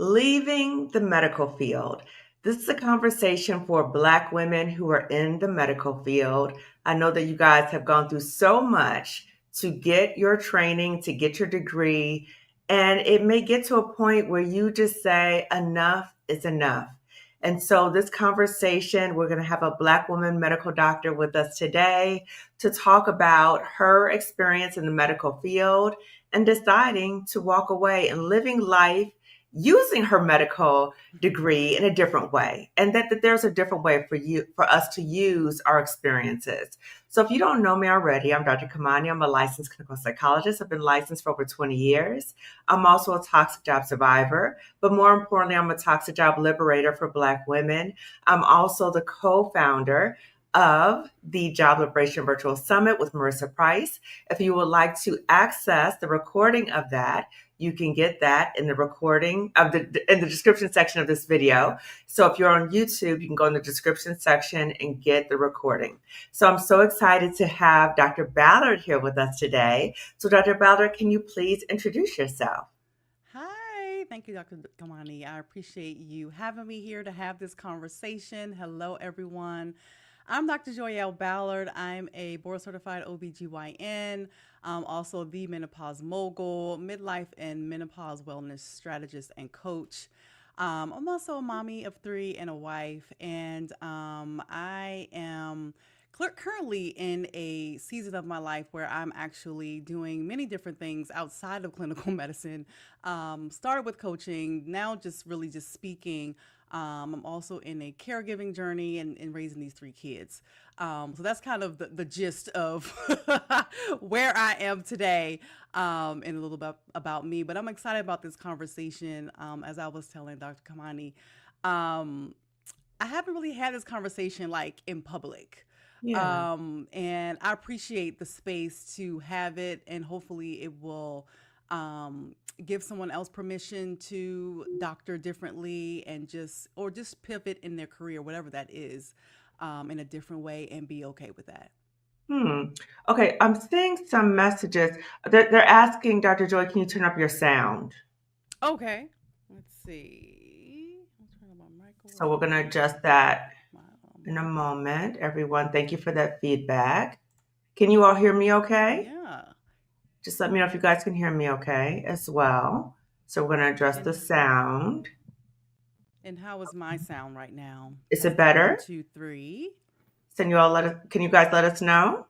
Leaving the medical field. This is a conversation for Black women who are in the medical field. I know that you guys have gone through so much to get your training, to get your degree, and it may get to a point where you just say, enough is enough. And so, this conversation, we're going to have a Black woman medical doctor with us today to talk about her experience in the medical field and deciding to walk away and living life using her medical degree in a different way, and that there's a different way for us to use our experiences. So if you don't know me already, I'm Dr. Kamani. I'm a licensed clinical psychologist. I've been licensed for over 20 years. I'm also a toxic job survivor, but more importantly, I'm a toxic job liberator for Black women. I'm also the co-founder of the Job Liberation Virtual Summit with Marissa Price. If you would like to access the recording of that, you can get that in the recording of in the description section of this video. So if you're on YouTube, you can go in the description section and get the recording. So I'm so excited to have Dr. Ballard here with us today. So Dr. Ballard, can you please introduce yourself? Hi, thank you, Dr. Kamani. I appreciate you having me here to have this conversation. Hello, everyone. I'm Dr. Joyelle Ballard. I'm a board certified OBGYN, also the menopause mogul, midlife and menopause wellness strategist and coach. I'm also a mommy of three and a wife, and I am currently in a season of my life where I'm actually doing many different things outside of clinical medicine. Started with coaching, now just really just speaking. I'm also in a caregiving journey and raising these three kids. So that's kind of the gist of where I am today, and a little bit about me. But I'm excited about this conversation. As I was telling Dr. Kamani, I haven't really had this conversation like in public. Yeah. And I appreciate the space to have it, and hopefully it will give someone else permission to doctor differently and just pivot in their career, whatever that is, in a different way and be okay with that. Hmm. Okay, I'm seeing some messages. They're asking, Dr. Joy, can you turn up your sound? Okay. Let's see. I'll turn on my So we're going to microphone. adjust that My in a mic. moment. Everyone, thank you for that feedback. Can you all hear me okay? Yeah. Just let me know if you guys can hear me okay as well. So we're going to address the And sound. and how is my sound right now? Is it Testing one, better? two, three. Can you guys let us know?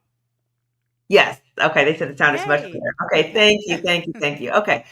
Yes. Okay. They said the sound is much Yay. better. Okay. Okay. Thank you. Thank you. Thank you. Okay.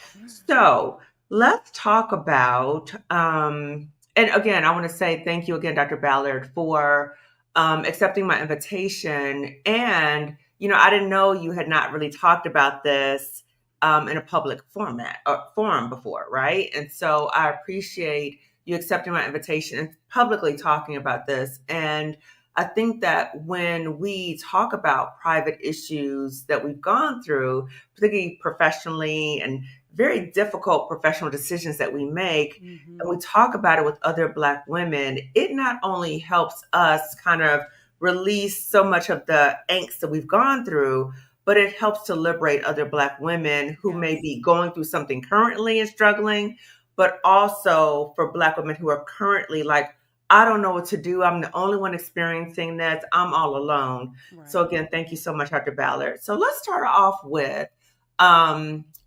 So let's talk about, and again, I want to say thank you again, Dr. Ballard, for accepting my invitation. And, I didn't know you had not really talked about this in a public format or forum before, right? And so I appreciate you accepting my invitation and publicly talking about this. And I think that when we talk about private issues that we've gone through, particularly professionally and very difficult professional decisions that we make, and we Mm-hmm. talk about it with other Black women, it not only helps us kind of release so much of the angst that we've gone through, but it helps to liberate other Black women who may Yes. be going through something currently and struggling, but also for Black women who are currently like, I don't know what to do. I'm the only one experiencing this. I'm all alone. So Right. again, thank you so much, Dr. Ballard. So let's start off with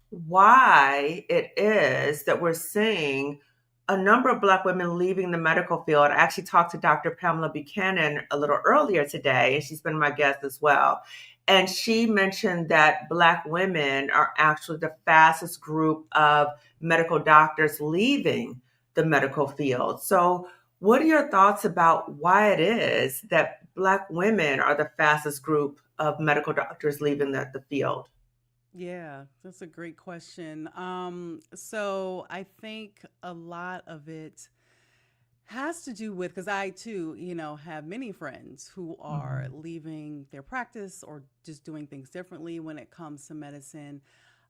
why it is that we're seeing a number of Black women leaving the medical field. I actually talked to Dr. Pamela Buchanan a little earlier today, and she's been my guest as well. And she mentioned that Black women are actually the fastest group of medical doctors leaving the medical field. So what are your thoughts about why it is that Black women are the fastest group of medical doctors leaving the field? Yeah, that's a great question. So I think a lot of it has to do with because I too, have many friends who are Mhm. leaving their practice or just doing things differently when it comes to medicine.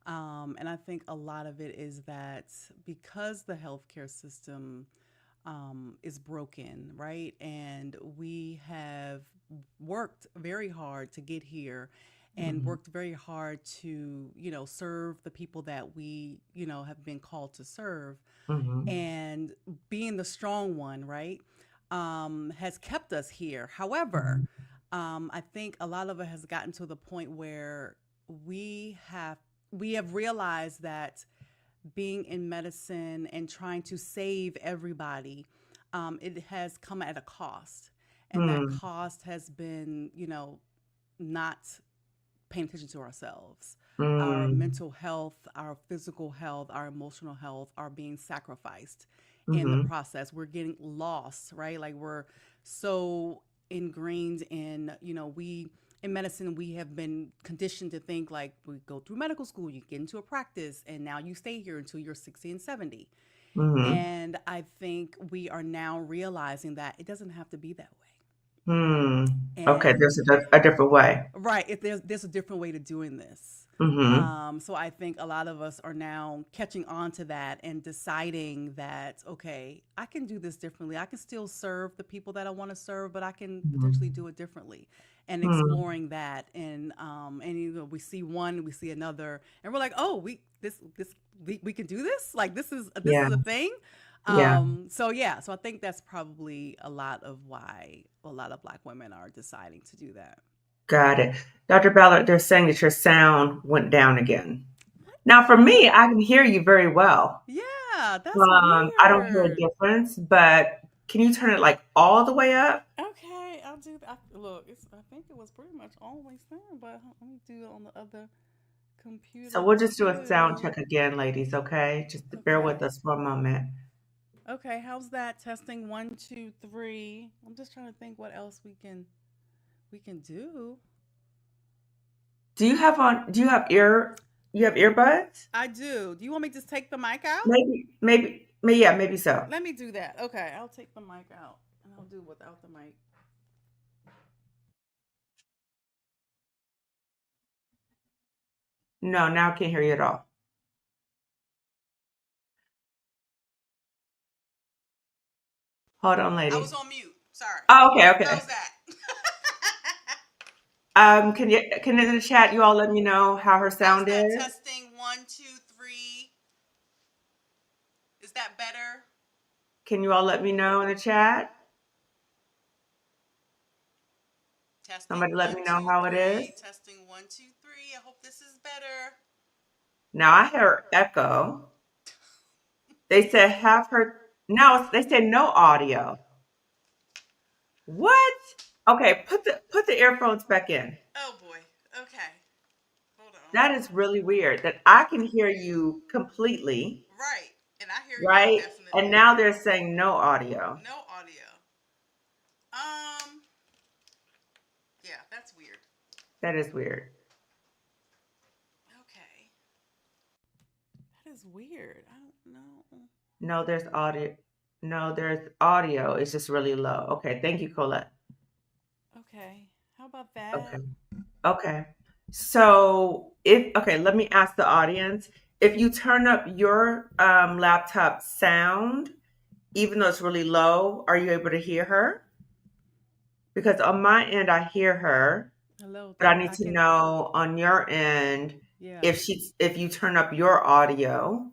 And I think a lot of it is that because the healthcare system is broken, right? And we have worked very hard to get here. and Mhm. worked very hard to, serve the people that we, have been called to serve. Mhm. And being the strong one, right, has kept us here. However, Mhm. I think a lot of it has gotten to the point where we have we have realized that being in medicine and trying to save everybody, it has come at a cost, and that Mm. cost has been, not paying attention to ourselves. Our Mm. mental health, our physical health, our emotional health are being sacrificed in the Mhm. process. We're getting lost, right? Like we're so ingrained in, we in medicine, we have been conditioned to think like we go through medical school, you get into a practice, and now you stay here until you're 60 and 70. Mhm. And I think we are now realizing that it doesn't have to be that way. Hmm. Okay, And there's a different way. right, if there's a different way to doing this. Mhm. So I think a lot of us are now catching on to that and deciding that, okay, I can do this differently. I can still serve the people that I want to serve, but I can potentially Mhm. do it differently, and Hmm. exploring that. And we see one, we see another, and we're like, oh, we can do this. Like this is Yeah. a thing. Yeah. So I think that's probably a lot of why a lot of Black women are deciding to do that. Got it. Dr. Ballard, they're saying that your sound went down again. Now, for me, I can hear you very well. Yeah, that's I don't hear a weird. difference, but can you turn it like all the way up? Okay, I'll do that. Look, I think it was pretty much always there, but let me do it on the other So computer we'll just do a sound too. check again, ladies, okay? Just bear Okay. with us for a moment. Okay, how's that? Testing one, two, three. I'm just trying to think what else we can do. Do you have earbuds? I do. Do you want me to just take the mic out? Yeah, maybe so. Let me do that. Okay, I'll take the mic out and I'll do without the mic. No, now I can't hear you at all. Hold on, I was ladies. on mute. Sorry. Oh, okay, okay. How's that? Can in the chat you all let me know how her How's sound that? is? Testing one, two, three. Is that better? Can you all let me know in the chat? Testing Somebody let one, me know two, how it is. three. Testing one, two, three. I hope this is better. Now I hear echo. They said have her now they said no audio. What? Okay, put the earphones back in. Oh boy. Okay. Hold on. That is really weird that I can hear you completely, Right. And I hear you right? And definitely. now they're saying no audio. No audio. Um. Yeah, that's weird. That is weird. Okay. That is weird. I don't know. No, there's audio. No, there's audio. It's just really low. Okay, thank you, Colette. Okay. How about Okay. that? Okay. So if okay, let me ask the audience. If you turn up your laptop sound, even though it's really low, are you able to hear her? Because on my end, I hear her, Hello. but I Think need I to can. know on your end Yeah. if you turn up your audio,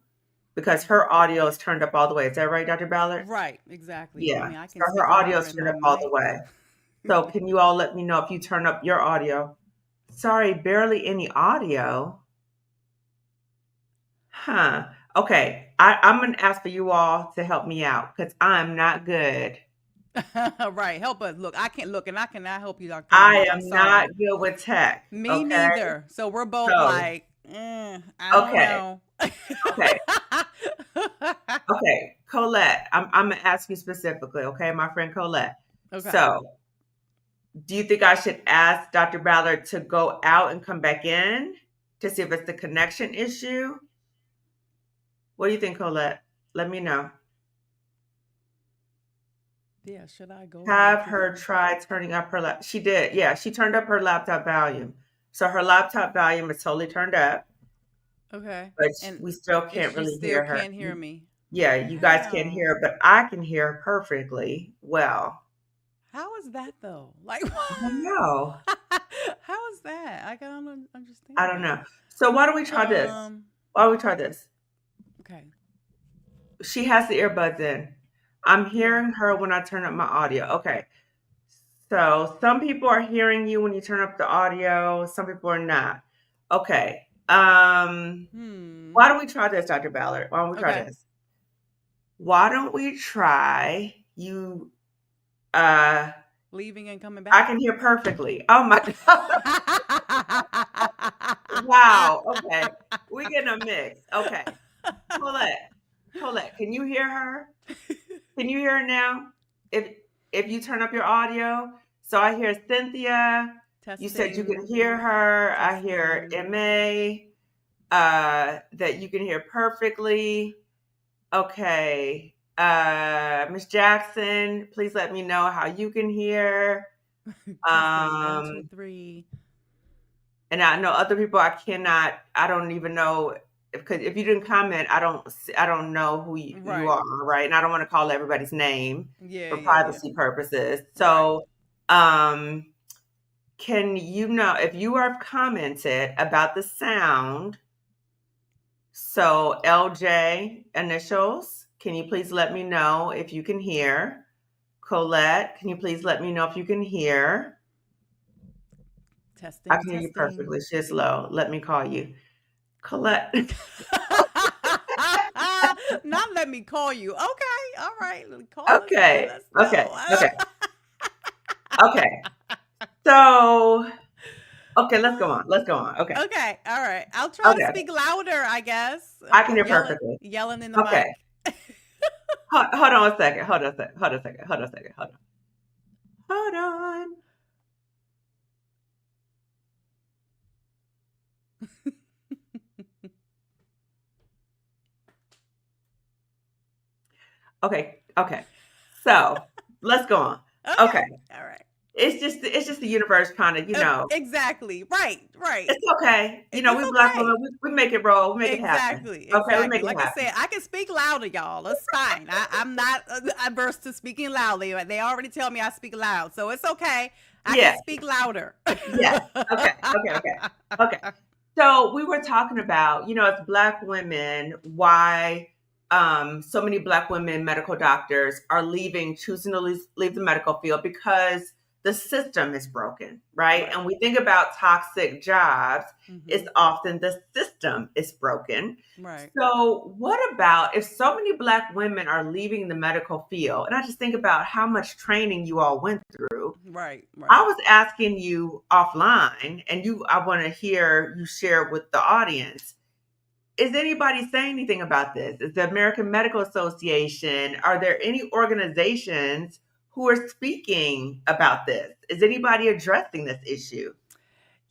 because Okay. her audio is turned up all the way. Is that right, Dr. Ballard? Right. Exactly. I Yeah. mean, I So can her speak audio louder is in turned my up all the mic. way. So can you all let me know if you turn up your audio? Sorry, barely any audio. Huh. Okay. I'm going to ask for you all to help me out because I'm not good. Right. Help us. Look, I can't look, and I cannot help you, Dr. I Monique. I'm am not sorry. good with tech. Me Okay. neither. So we're both So, like, I don't okay. know. Okay. Okay. Colette, I'm going to ask you specifically. Okay. My friend Colette. Okay. So, do you think I should ask Dr. Ballard to go out and come back in to see if it's the connection issue? What do you think, Colette? Let me know. Yeah. Should I go and Have actually her come? try turning up her lap. She did. Yeah, she turned up her laptop volume. So her laptop volume is totally turned up, Okay. but And we still if can't she really still hear her. can't hear me, Yeah, you guys can't how? hear her, but I can hear her perfectly well. How is that though? Like, I don't know. How is that? I don't I understand don't that. know. So why don't we try this? Um. Why don't we try this? Okay. She has the earbuds in. I'm Okay. hearing her when I turn up my audio. Okay. So some people are hearing you when you turn up the audio. Some people are not. Okay. Hmm. Why don't we try this, Dr. Ballard? Why don't we try Okay. this? Why don't we try you? Uh, Leaving and coming I back. can hear perfectly. Oh my God. Wow. Okay. We getting a mix. Okay. Colette. Colette, can you hear her? Can you hear her now? If if you turn up your audio. So I hear Cynthia. You said you can Testing. hear her. I hear Testing. MA, that you can hear perfectly. Okay. Miss Jackson, please let me know how you can hear. Testing. One, two, Um, three. and I know other people I don't even know because if you didn't comment, I don't know who you Right. are, right? And I don't want to call everybody's name Yeah. for Yeah. Yeah. privacy purposes. Right. So, um, can you know if you have commented about the sound? So, LJ initials, can you please let me know if you can hear? Colette, can you please let me know if you can hear? I Testing. can hear you Testing. perfectly. She's low. Let me call you. Colette. Not let me call you. Okay. All right. Call us and let Okay. us Okay. know. Okay. Okay. So, okay, let's go on. Let's go on. Okay. Okay. All right. I'll try to Okay. speak louder, I guess. I can hear Yelling, perfectly. yelling in the Okay. mic. Hold on a second. Hold on a second. Hold on a second. Hold on a second. Hold on. Hold on. Okay. Okay. So, let's go on. Okay. Okay. All right. It's just the universe kind of, Exactly. Right. Right. it's okay. It's We black women, okay. we make it roll. We make it happen. Exactly. Okay. We Exactly. make it Like I happen. said, I can speak louder, y'all. It's fine. I'm not adverse to speaking loudly. They already tell me I speak loud, so it's okay. I can Yeah. speak louder. Yes. Okay. Okay. Okay. Okay. So we were talking about, as black women, why so many black women medical doctors are choosing to leave the medical field because the system is broken, right? Right. And we think about toxic jobs, Hmm. it's often the system is broken. Right. So, what about if so many black women are leaving the medical field? And I just think about how much training you all went through. Right. I Right. was asking you offline, and I want to hear you share with the audience. Is anybody saying anything about this? Is the American Medical Association, are there any organizations who are speaking about this? Is anybody addressing this issue?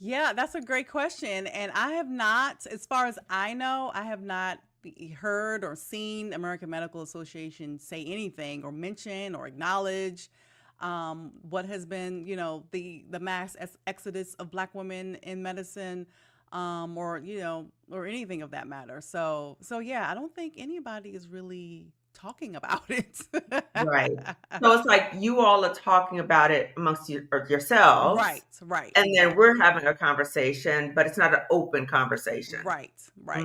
Yeah, that's a great question. And I have not, as far as I know, I have not heard or seen American Medical Association say anything or mention or acknowledge what has been, the mass exodus of Black women in medicine, or or anything of that matter. So yeah, I don't think anybody is really talking about it. Right. So it's like you all are talking about it amongst yourselves, Right, right, and then we're exactly. having a conversation, but it's not an open conversation. Right, right.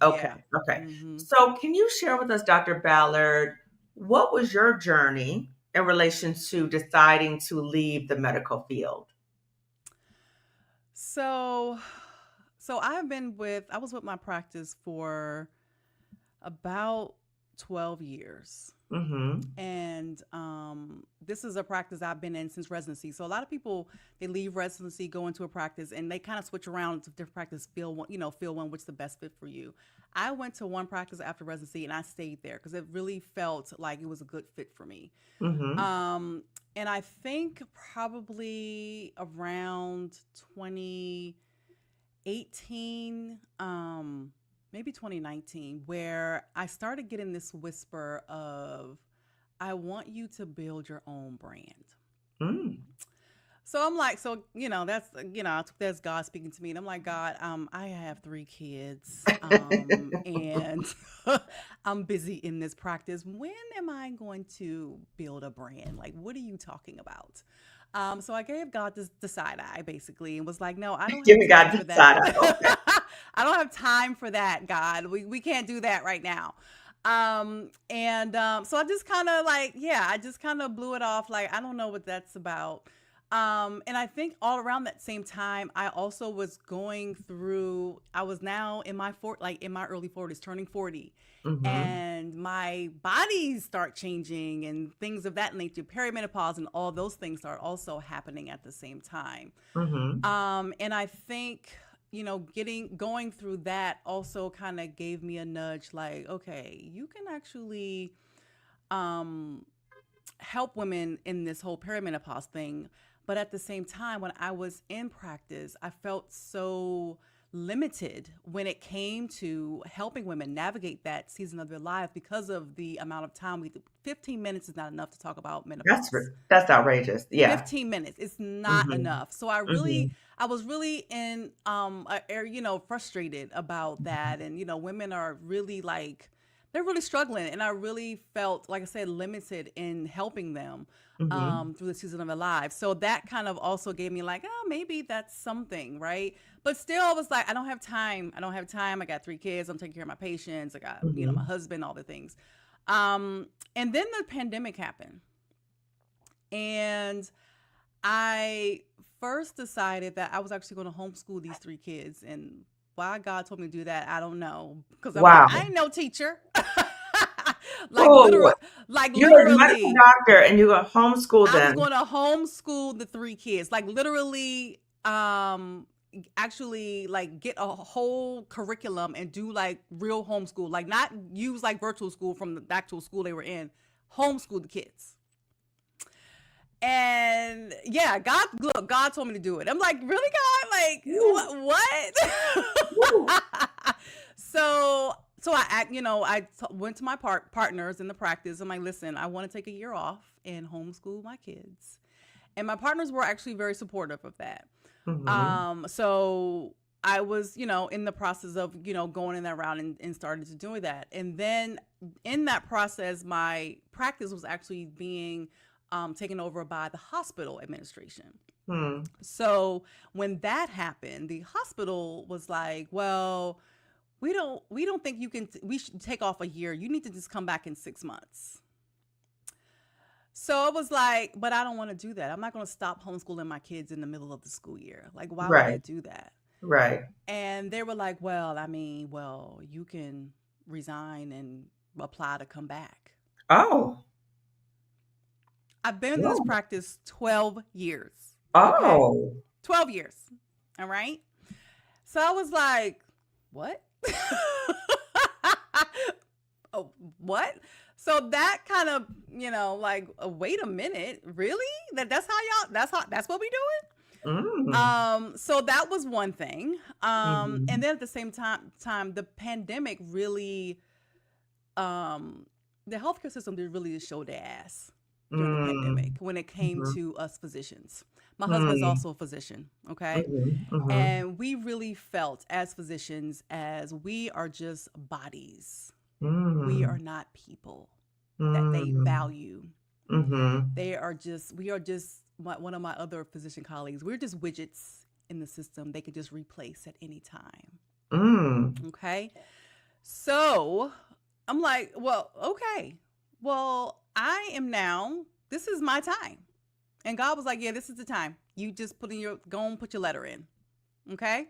Okay, Yeah. okay. Hmm. So, can you share with us, Dr. Ballard, what was your journey in relation to deciding to leave the medical field? So, so I was with my practice for about 12 years. Mm-hmm. And this is a practice I've been in since residency. So a lot of people, they leave residency, go into a practice, and they kind of switch around to different practice, feel one which the best fit for you. I went to one practice after residency and I stayed there because it really felt like it was a good fit for me. Mm-hmm. Um, and I think probably around 2018, maybe 2019, where I started getting this whisper of, I want you to build your own brand. Mm. So I'm like, that's God speaking to me. And I'm like, God, I have 3 kids, and I'm busy in this practice. When am I going to build a brand? Like, what are you talking about? So I gave God the side eye basically and was like, no, I don't have Giving God time the for side that. eye. Okay. I don't have time for that, God. We can't do that right now. So I just kind of like, yeah, I just kind of blew it off. Like, I don't know what that's about. And I think all around that same time, I also was going through, I was now in my like in my early 40s, turning 40, Mm-hmm. and my bodies start changing and things of that nature, perimenopause and all those things are also happening at the same time. Mm-hmm. And I think, going through that also kind of gave me a nudge like, okay, you can actually um, help women in this whole perimenopause thing. But at the same time, when I was in practice, I felt so limited when it came to helping women navigate that season of their life because of the amount of time 15 minutes is not enough to talk about menopause. That's outrageous. Yeah. 15 minutes is not Mm-hmm. enough. So Mm-hmm. I was really in frustrated about that. And women are really like, they're really struggling, and I really felt, like I said, limited in helping them Mm-hmm. through the season of their lives. So that kind of also gave me like, oh, maybe that's something, right? But still, I was like, I don't have time. I don't have time. I got 3 kids. I'm taking care of my patients. I got, my Mm-hmm. husband, all the things. And then the pandemic happened, and I first decided that I was actually going to homeschool these 3 kids. And why God told me to do that, I don't know. Because I'm like, I Wow. ain't no teacher. like Oh, literal, like you're a medical literally, doctor and you're gonna homeschool I was them. going to homeschool the 3 kids. Like literally, actually like get a whole curriculum and do like real homeschool, like not use like virtual school from the actual school they were in. Homeschool the kids. And yeah, God told me to do it. I'm like, really, God? Like, Woo, woo. what? So I went to my partners in the practice. I'm like, listen, I want to take a year off and homeschool my kids. And my partners were actually very supportive of that. Mm-hmm. So I was, in the process of, going in that route and started to do that. And then in that process, my practice was actually being taken over by the hospital administration. Hmm. So when that happened, the hospital was like, "Well, we don't think you can. We should take off a year. You need to just come back in 6 months." So I was like, "But I don't want to do that. I'm not going to stop homeschooling my kids in the middle of the school year. Like, why would I Right. do that?" Right. And they were like, "Well, I mean, you can resign and apply to come back." Oh. I've been in this Whoa. practice 12 years. Okay? Oh. 12 years. All right? So I was like, what? Oh, what? So that kind of, like, wait a minute, really? That's what we doing? Mm. So that was one thing. And Mm-hmm. then at the same time, the pandemic really, the healthcare system did really just show their ass during the pandemic Mm. when it came Mm-hmm. to us physicians. My husband's Mm. also a physician, okay? Mm-hmm. Mm-hmm. And we really felt as physicians as we are just bodies. We are Mm. not people that they Mm. value. Mm-hmm. We are just, one of my other physician colleagues, we're just widgets in the system they could just replace at any time. Mm. Okay. So I'm like, well, okay. Well, this is my time. And God was like, yeah, this is the time. You just go and put your letter in. Okay.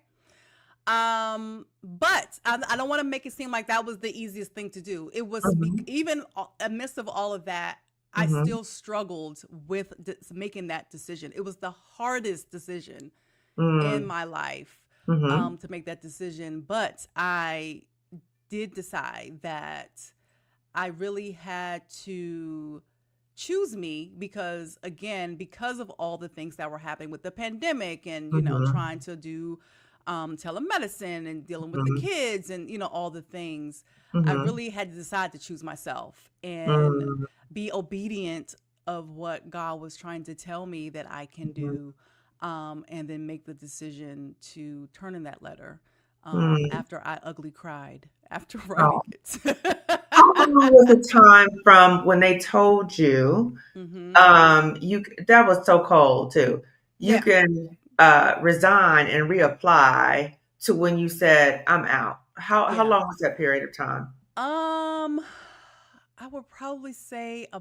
But I don't want to make it seem like that was the easiest thing to do. It was Mm-hmm. even amidst of all of that, I Mm-hmm. still struggled with making that decision. It was the hardest decision in Mm. my life Mm-hmm. to make that decision. But I did decide that I really had to choose me because, again, because of all the things that were happening with the pandemic and, Mm-hmm. trying to do telemedicine and dealing with the Mm-hmm. kids and, all the things, I Mm-hmm. really had to decide to choose myself and Mm. be obedient of what God was trying to tell me that I can Mhm. do, and then make the decision to turn in that letter Mm. after I ugly cried after Oh. writing it. long was the time from when they told you, Mm-hmm. that was so cold too. You Yeah. can resign and reapply to when you said, I'm out. How Yeah. long was that period of time? Um, I would probably say I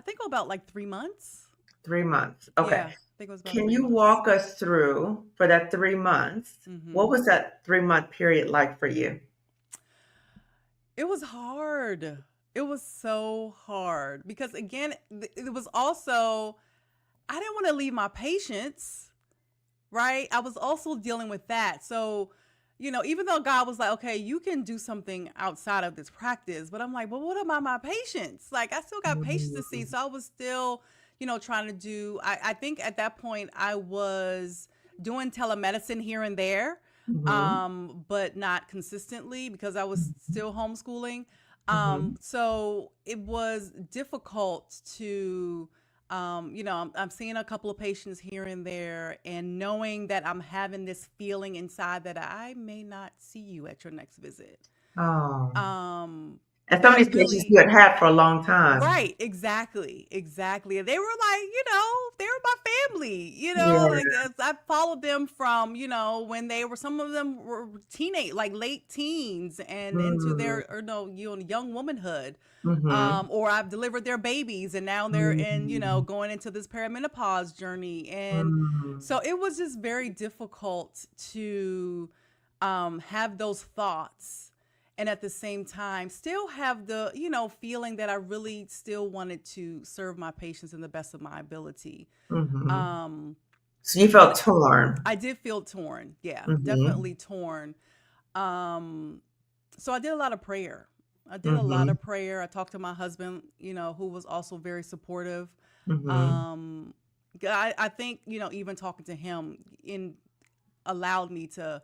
think about like 3 months. 3 months. Okay. Yeah, I think it was about Can three you months. walk us through for that 3 months? What Mm-hmm. was that 3 month period like for you? It was hard. It was so hard because again, it was also I didn't want to leave my patients, right? I was also dealing with that. So, even though God was like, okay, you can do something outside of this practice, but I'm like, well, what about my patients? Like, I still got patients to see. Mm-hmm. So I was still, trying to do, I think at that point I was doing telemedicine here and there, Mm-hmm. but not consistently because I was still homeschooling. Mm-hmm. So it was difficult to, I'm seeing a couple of patients here and there, and knowing that I'm having this feeling inside that I may not see you at your next visit. Oh. Um, And some of that these patients really, you had for a long time. right, exactly, exactly. They were like, they were my family, Yeah. like I followed them from, when they were, some of them were teenage, like late teens and into their, Mm. or no, young womanhood. Mhm. Or I've delivered their babies and now they're in, Mm. going into this perimenopause journey. And Mm. so it was just very difficult to have those thoughts and at the same time still have the, feeling that I really still wanted to serve my patients in the best of my ability. Mhm. Um, So you but felt torn. I did feel torn. Yeah, Mhm. definitely torn. Um, so I did a lot of prayer. I did a lot Mhm. of prayer. I talked to my husband, who was also very supportive. Mhm. Um, I think, even talking to him allowed me to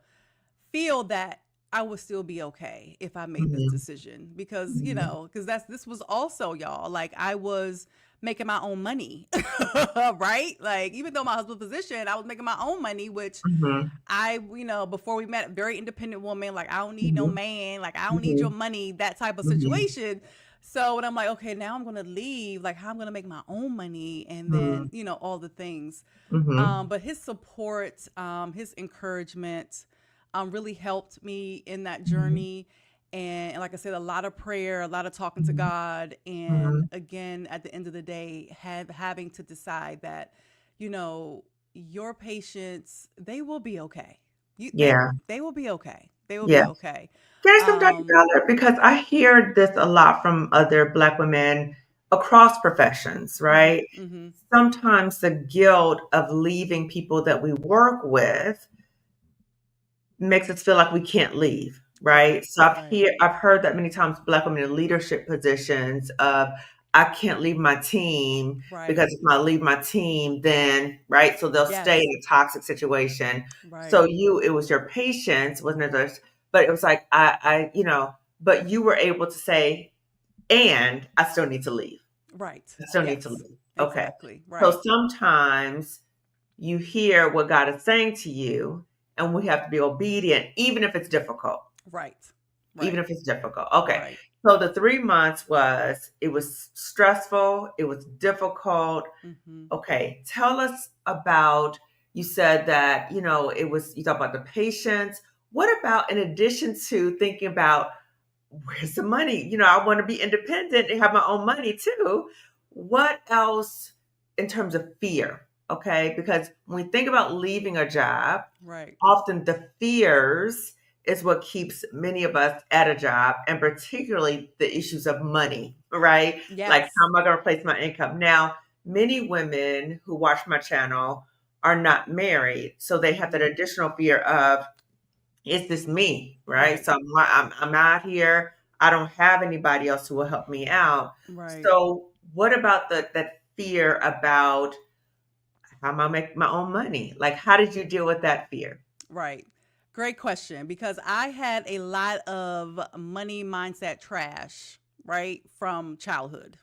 feel that I would still be okay if I made this Mhm. decision because, Mhm. this was also, y'all, like I was making my own money, right? Like even though my husband's physician, I was making my own money, which Mhm. before we met, very independent woman, like I don't need no Mhm. man, like I don't need your Mhm. money, that type of Mhm. situation. So when I'm like, okay, now I'm gonna leave, like how I'm gonna make my own money, and then Mhm. all the things. Mhm. But his support, his encouragement, really helped me in that Mhm. journey. And like I said, a lot of prayer, a lot of talking to Mhm. God, and Mhm. again, at the end of the day, having to decide that, you know, your patients, they will be okay. You Yeah. they will be okay. They will Yeah. be okay. There's some Dr. Um, Ballard because I hear this a lot from other Black women across professions, mhm, right? mhm, Sometimes the guilt of leaving people that we work with makes us feel like we can't leave, right, right? So right, I've heard that many times Black women in leadership positions of I can't leave my team right. because if I leave my team, then right, so they'll stay in Yes, a toxic situation. right, So it was your patience, wasn't it? But it was like but you were able to say, and I still need to leave. right. I still need to Yes, leave. Okay. exactly. So Right, sometimes you hear what God is saying to you, and we have to be obedient, even if it's difficult. right, Even right, if it's difficult. Okay. right. So the 3 months it was stressful, it was difficult. Mhm. Okay. Tell us about, you said that, you talk about the patients. What about, in addition to thinking about where's the money? I want to be independent and have my own money too. What else in terms of fear? Okay. Because when we think about leaving a job, Right. often the fears is what keeps many of us at a job, and particularly the issues of money, right? Like, how Yes. am I going to replace my income? Now, many women who watch my channel are not married. So they have that Mhm. additional fear of, it's just me, right? Right. So I'm out here. I don't have anybody else who will help me out. Right. So what about that fear about how am I make my own money? Like, how did you deal with that fear? Right. Great question because I had a lot of money mindset trash, right, from childhood.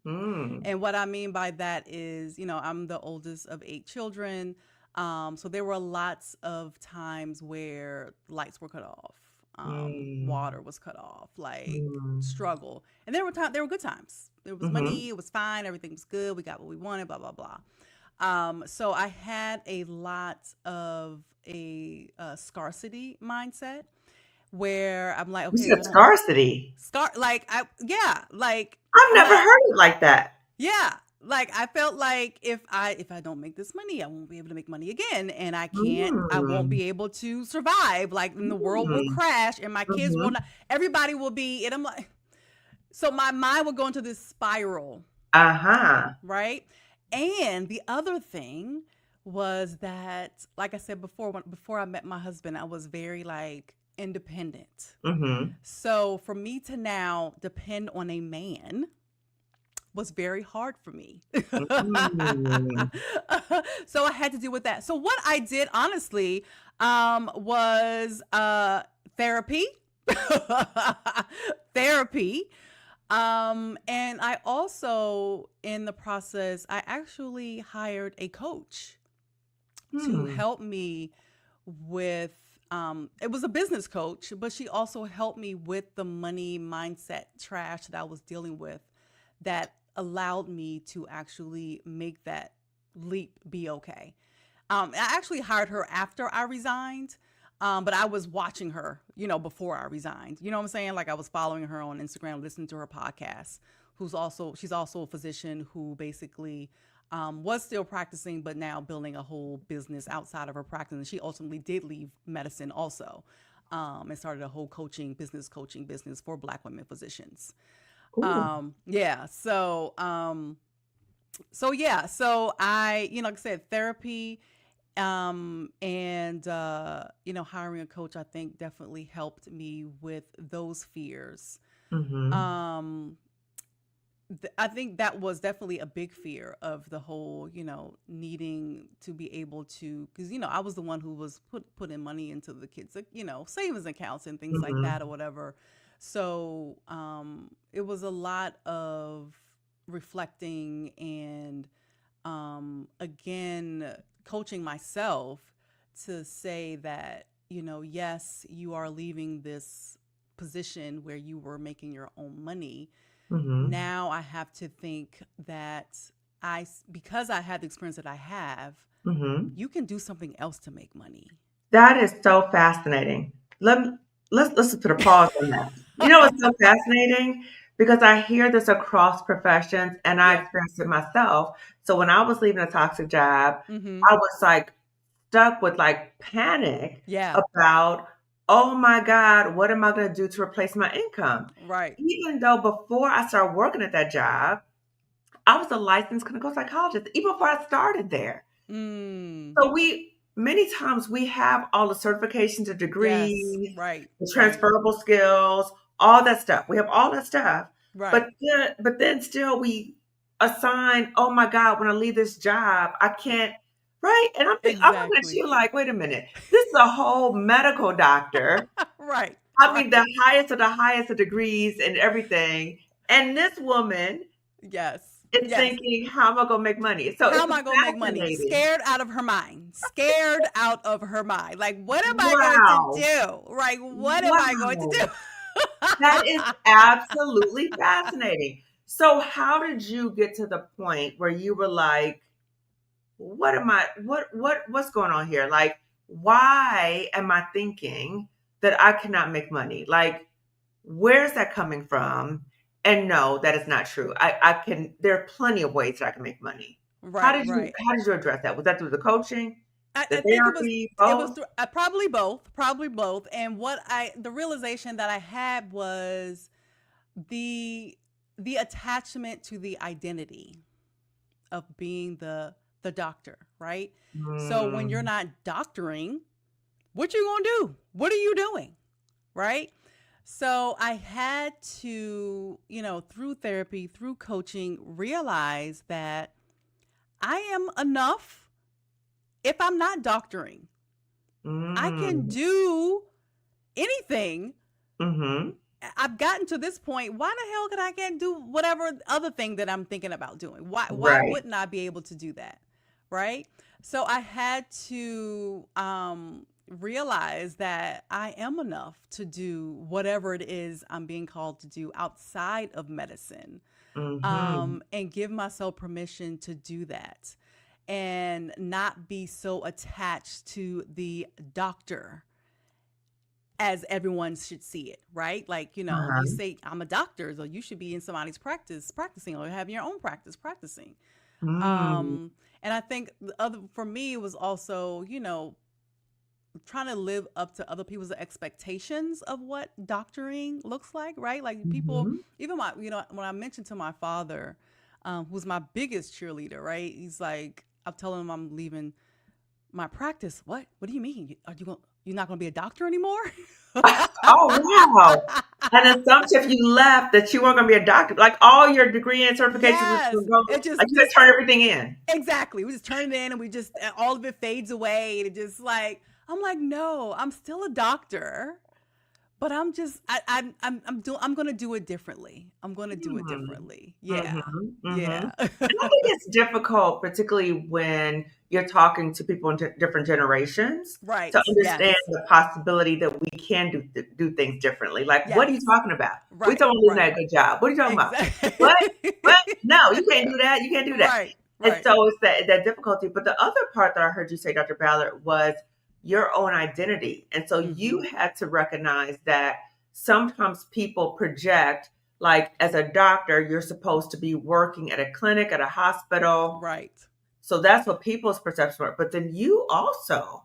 Mm, And what I mean by that is, I'm the oldest of 8 children. So there were lots of times where lights were cut off. Mm. water was cut off, like Mm. struggle. And there were good times. There was Mhm. money, it was fine, everything was good, we got what we wanted, blah blah blah. So I had a lot of a scarcity mindset where I'm like, You okay, if said I don't scarcity. like I yeah, like I've I'm never like, heard it like that. yeah, like I felt like if I don't make this money, I won't be able to make money again, and I won't Mm. be able to survive. Like, and the world will Mm. crash, and my kids will Mhm. not. Everybody will be, and I'm like, so my mind would go into this spiral, Uh-huh. right? And the other thing was that, like I said before, before I met my husband, I was very like independent. Mhm. So for me to now depend on a man was very hard for me. Mm. So I had to deal with that. So what I did honestly was therapy. Therapy. And I also, in the process, I actually hired a coach to Hmm. help me with it was a business coach, but she also helped me with the money mindset trash that I was dealing with that allowed me to actually make that leap be okay. I actually hired her after I resigned, but I was watching her, before I resigned. You know what I'm saying? Like I was following her on Instagram, listening to her podcast. She's also a physician who basically was still practicing, but now building a whole business outside of her practice. And she ultimately did leave medicine also, and started a whole business coaching business for Black women physicians. Ooh. Yeah. So I, like I said, therapy, and hiring a coach, I think definitely helped me with those fears. Mhm. Um, I think that was definitely a big fear of the whole, needing to be able to, because I was the one who was putting money into the kids, like, savings accounts and things like Mhm. that or whatever. So it was a lot of reflecting and again coaching myself to say that yes, you are leaving this position where you were making your own money. Mhm. Now I have to think that because I had the experience that I have, Mhm. you can do something else to make money. That is so fascinating. Let me let's put a pause on that. You know what's so fascinating? Because I hear this across professions and I Yeah. experienced it myself. So when I was leaving a toxic job, Mm-hmm. I was like stuck with like panic Yeah. about, oh my God, what am I going to do to replace my income? Right. Even though before I started working at that job, I was a licensed clinical psychologist, even before I started there. Mm. So many times we have all the certifications and Yes. degrees, Right. the Right. transferable skills, all that stuff. We have all that stuff. Right. But then still we assign, oh my God, when I leave this job, I can't, right? And I'm looking at Exactly. you like, wait a minute, this is a whole medical doctor. Right. I mean, Right. the highest of the highest of degrees and everything. And this woman Yes. is Yes. thinking, how am I gonna make money? So How it's am I going to make money? fascinating. Scared out of her mind. Scared out of her mind. Like, what am I going to Wow. do? Right? What am I going to Wow. do? That is absolutely fascinating. So how did you get to the point where you were like, what's going on here? Like, why am I thinking that I cannot make money? Like, where's that coming from? And no, that is not true. I can, there are plenty of ways that I can make money. Right, right. How did you address that? Was that through the coaching, the I think therapy, it was both? through, probably both. And the realization that I had was the the attachment to the identity of being the doctor, right? So when you're Mm, not doctoring, what you gonna do? What are you doing, right? So I had to, through therapy, through coaching, realize that I am enough if I'm not doctoring. I can mm, do anything. mhm. I've gotten to this point. Why the hell could I can't do whatever other thing that I'm thinking about doing? Why Right. wouldn't I be able to do that? Right? So I had to realize that I am enough to do whatever it is I'm being called to do outside of medicine, Mm-hmm. and give myself permission to do that and not be so attached to the doctor as everyone should see it, right? Like, you Uh-huh. say I'm a doctor, so you should be in somebody's practice practicing, or have your own practice practicing. Mm. And I think the other for me it was also, trying to live up to other people's expectations of what doctoring looks like, right? Like people, Mm-hmm. even when I mentioned to my father, who's my biggest cheerleader, right? He's like, I'm telling him I'm leaving my practice. What do you mean? You're not going to be a doctor anymore? Oh, wow. An assumption if you left that you weren't going to be a doctor, like all your degree and certifications was Yes, going to go, it like you had to just turn everything in. exactly. We just turn it in, and we just all of it fades away. And it just like I'm like, no, I'm still a doctor, but I'm just I'm gonna do it differently. I'm gonna do it Hmm. differently. Mhm, Yeah, mhm. yeah. And I think it's difficult, particularly when you're talking to people in different generations, to Right. understand Yes. the possibility that we can do things differently. Like, what are you Yes. talking about? We Right. talking about losing Right. that good job. What are you talking about? What? Exactly. What? No, you can't do that. You can't do that. Right. And Right. so it's that difficulty. But the other part that I heard you say, Dr. Ballard, was your own identity. And so you Mm-hmm. had to recognize that sometimes people project, like, as a doctor, you're supposed to be working at a clinic, at a hospital. Right. So that's what people's perception were. But then you also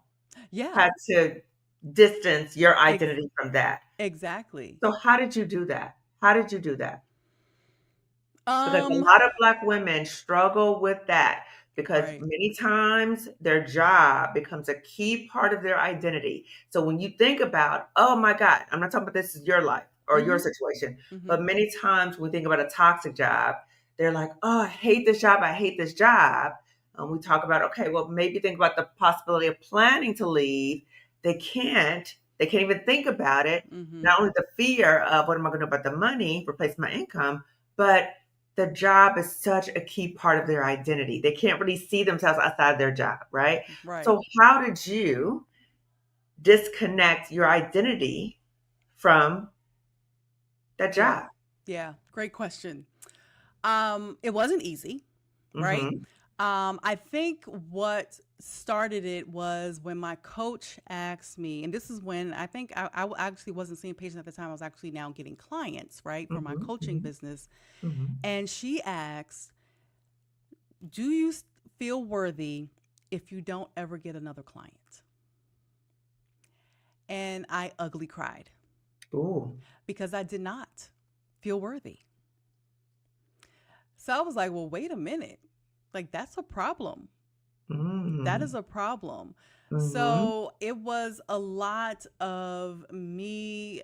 Yeah. had to distance your Ex- identity from that. exactly. So how did you do that? How did you do that? Because a Um. lot of Black women struggle with that, because Right. many times their job becomes a key part of their identity. So when you think about, oh my God, I'm not talking about this is your life or your Mm-hmm. situation, Mm-hmm. but many times when we think about a toxic job, they're like, oh, I hate this job. I hate this job. And we talk about, okay, well, maybe think about the possibility of planning to leave. They can't even think about it. Mm-hmm. Not only the fear of what am I going to do about the money, replace my income, but the job is such a key part of their identity. They can't really see themselves outside their job, right? Right. So, how did you disconnect your identity from that Yeah. job? Yeah. Great question. It wasn't easy, right? Mm-hmm. I think what started it was when my coach asked me, and this is when I think I actually wasn't seeing patients at the time. I was actually now getting clients, right, for my Mm-hmm. coaching business. Mm-hmm. And she asked, do you feel worthy if you don't ever get another client? And I ugly cried Ooh. because I did not feel worthy. So I was like, well, wait a minute. Like, that's a problem. That Mm-hmm. is a problem. Mm-hmm. So it was a lot of me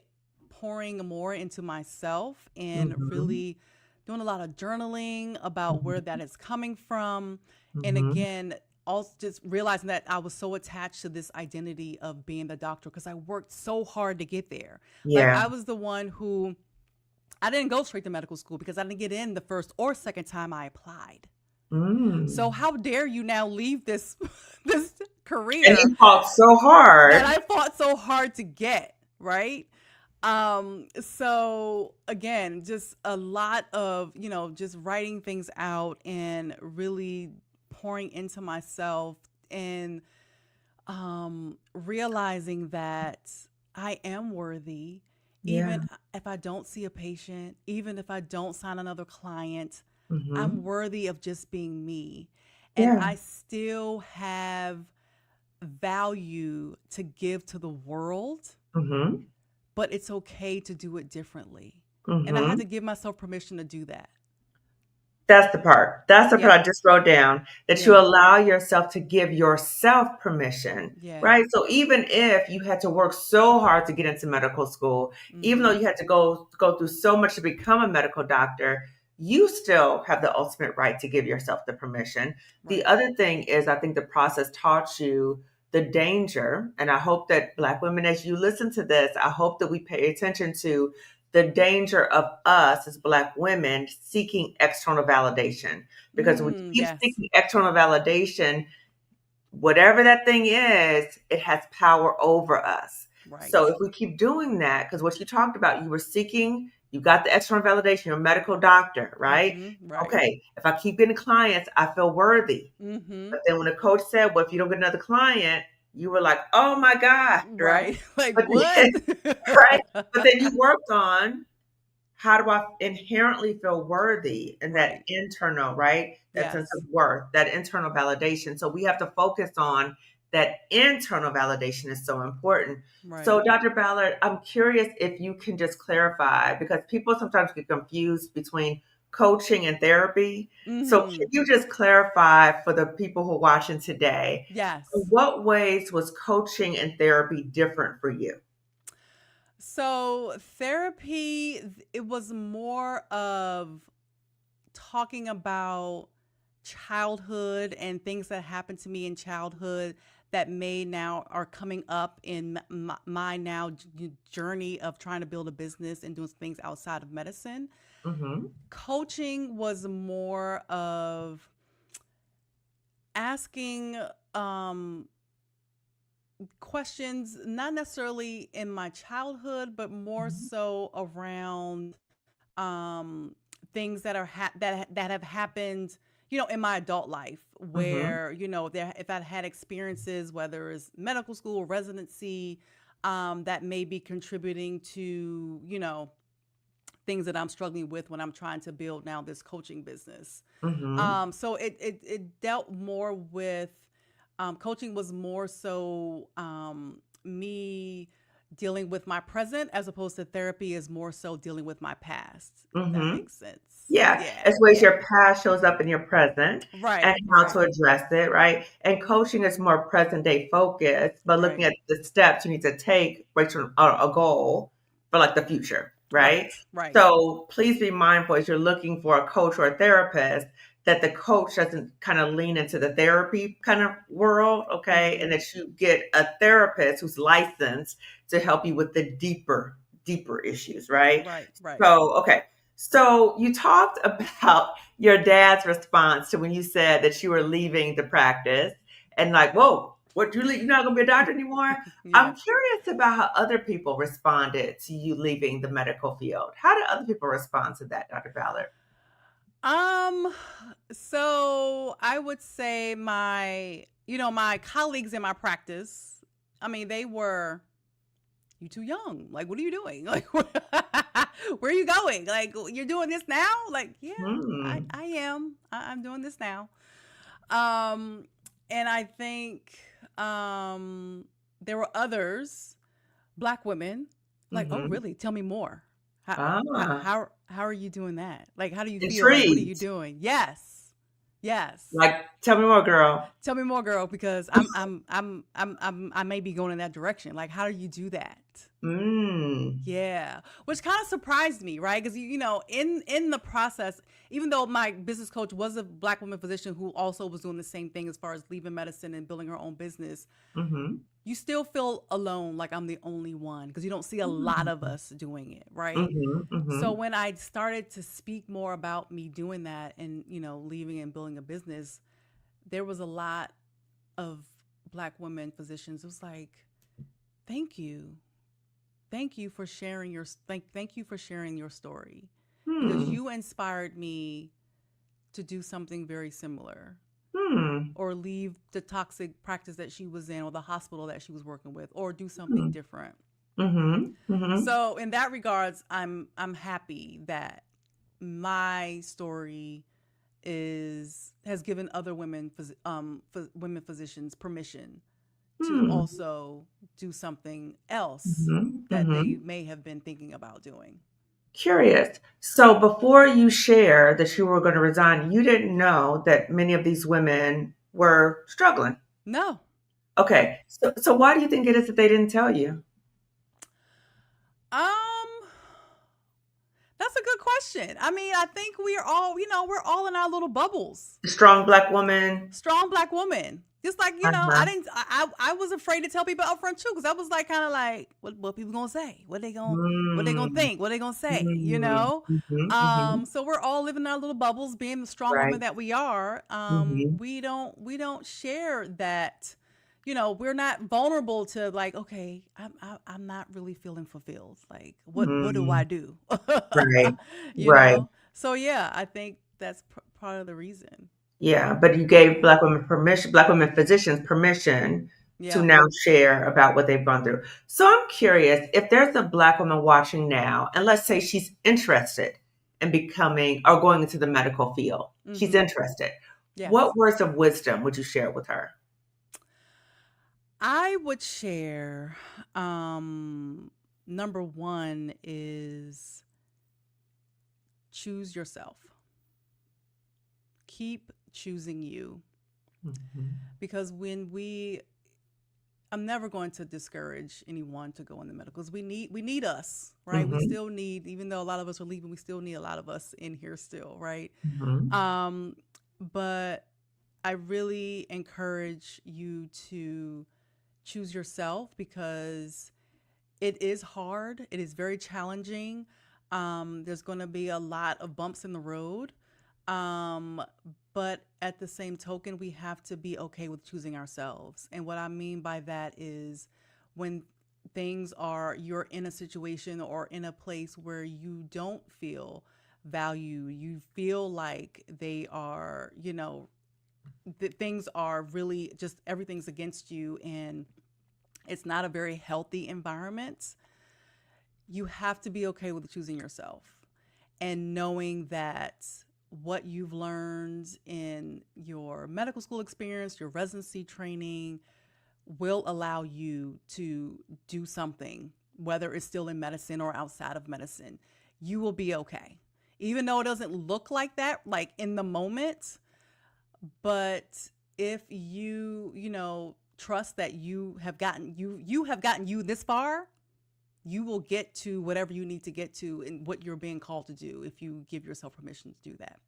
pouring more into myself and Mm-hmm. really doing a lot of journaling about where Mm-hmm. that is coming from. And Mm-hmm. again, also just realizing that I was so attached to this identity of being the doctor because I worked so hard to get there. Like, Yeah. I was the one who I didn't go straight to medical school because I didn't get in the first or second time I applied. So Mm. how dare you now leave this this And career you fought so that hard. I fought so hard to get, right? So again, just a lot of, just writing things out and really pouring into myself and realizing that I am worthy Yeah. even if I don't see a patient, even if I don't sign another client, I'm Mm-hmm. worthy of just being me. And Yeah. I still have value to give to the world, Mm-hmm. but it's okay to do it differently. And I had Mm-hmm. to give myself permission to do that. That's the part. That's the part Yeah. I just wrote down, that you Yeah. allow yourself to give yourself permission, Yeah. right? So even if you had to work so hard to get into medical school, even though Mhm. you had to go through so much to become a medical doctor, you still have the ultimate right to give yourself the permission. The Right. other thing is, I think the process taught you the danger, and I hope that Black women, as you listen to this, I hope that we pay attention to the danger of us as Black women seeking external validation. Because when you keep Yes. seeking external validation, whatever that thing is, it has power over us. So Right. if we keep doing that, because what you talked about, you were seeking, you got the external validation, you're a medical doctor, right? Right. Okay, if I keep getting clients, I feel worthy. Mm-hmm. But then when the coach said, well, if you don't get another client, you were like, oh my God, right? Right. Like But what? then, right? But then you worked on, how do I inherently feel worthy, and that Right. internal, right? That sense of Yes. worth, that internal validation. So we have to focus on that internal validation is so important. So, Right. Dr. Ballard, I'm curious if you can just clarify, because people sometimes get confused between coaching and therapy. So, can Mm-hmm. you just clarify for the people who are watching today, in Yes. what ways was coaching and therapy different for you? So therapy, it was more of talking about childhood and things that happened to me in childhood that may now are coming up in my now journey of trying to build a business and doing things outside of medicine. Mm-hmm. Coaching was more of asking um, questions, not necessarily in my childhood, but more so around um, things that are that have happened, in my adult life, Mm-hmm. where there if I had experiences, whether it's medical school, residency, that may be contributing to things that I'm struggling with when I'm trying to build now this coaching business. Mm-hmm. So it dealt more with coaching was more so me dealing with my present as opposed to therapy is more so dealing with my past, if that Mm-hmm. makes sense. Yeah, Yeah, as ways yeah. your past shows up in your present and Right, how right, to address it, right? And coaching is more present day focused, but looking right, at the steps you need to take right to a goal for like the future, right? right, right, So please be mindful as you're looking for a coach or a therapist that the coach doesn't kind of lean into the therapy kind of world, okay? And mm-hmm, that you get a therapist who's licensed to help you with the deeper issues, right? right, right. So, okay. So you talked about your dad's response to when you said that you were leaving the practice and like, whoa, what you're not gonna be a doctor anymore? Yeah. I'm curious about how other people responded to you leaving the medical field. How did other people respond to that, Dr. Ballard? Um, so I would say my colleagues in my practice, I mean, they were, you too young. Like, what are you doing? Like, where are you going? Like, you're doing this now? Like, yeah, Hmm. I am. I'm doing this now. Um, and I think there were others, Black women, like, oh, Hmm. really? Tell me more. How how Ah, how how are you doing that? Like, how do you feel? Like, what are you intrigued. doing? Yes, yes. Like, tell me more, girl. Tell me more, girl, because I may be going in that direction. Like, how do you do that? Mm. Yeah, which kind of surprised me, right? Because in the process, even though my business coach was a Black woman physician who also was doing the same thing as far as leaving medicine and building her own business, Mm-hmm. you still feel alone, like I'm the only one, because you don't see a lot of Mm-hmm. us doing it, right? Mm-hmm. So Mm-hmm. when I started to speak more about me doing that and leaving and building a business, there was a lot of Black women physicians. It was like, thank you, thank you for sharing thank you for sharing your story, because Hmm. you inspired me to do something very similar, Hmm. or leave the toxic practice that she was in or the hospital that she was working with, or do something Hmm. different. Mm-hmm. Mm-hmm. So in that regards, I'm happy that my story is has given other women physicians permission to Hmm. also do something else Mhm, that they mhm. may have been thinking about doing. Curious. So before you share that you were going to resign, you didn't know that many of these women were struggling. No, no. Okay. So why do you think it is that they didn't tell you? Um, that's That's a good question. I mean, I think we are all, we're all in our little bubbles. The strong Black woman. Strong Black woman. Just like, I Uh-huh. didn't, I was afraid to tell people up front too, because I was like, kind of like, what people gonna say? What they gonna Mm, think? What they gonna say? mm, mhm. So we're all living in our little bubbles, being the strong Right. woman that we are. Mhm. We don't share that. We're not vulnerable to like, okay, I'm not really feeling fulfilled. Like, what do I Mm. do? Right. Right. So yeah, I think that's part of the reason. Yeah, but you gave Black women permission, Black women physicians permission to Yeah. now share about what they've gone through. So I'm curious if there's a Black woman watching now, and let's say she's interested in becoming or going into the medical field. She's Mm-hmm. interested. Yes. What words of wisdom would you share with her? I would share, number one is choose yourself. Keep choosing you. Mhm. Because I'm never going to discourage anyone to go in the medicals. We need us, right? We Mhm. still need, even though a lot of us are leaving, we still need a lot of us in here still, right? Mhm. Um, but I really encourage you to choose yourself because it is hard. It is very challenging. There's going to be a lot of bumps in the road. Um, but at the same token, we have to be okay with choosing ourselves. And what I mean by that is when you're in a situation or in a place where you don't feel value, you feel like things are really just everything's against you and it's not a very healthy environment. You have to be okay with choosing yourself and knowing that what you've learned in your medical school experience, your residency training, will allow you to do something, whether it's still in medicine or outside of medicine. You will be okay. Even though it doesn't look like that, like in the moment, but if trust that you have gotten you this far, you will get to whatever you need to get to and what you're being called to do if you give yourself permission to do that.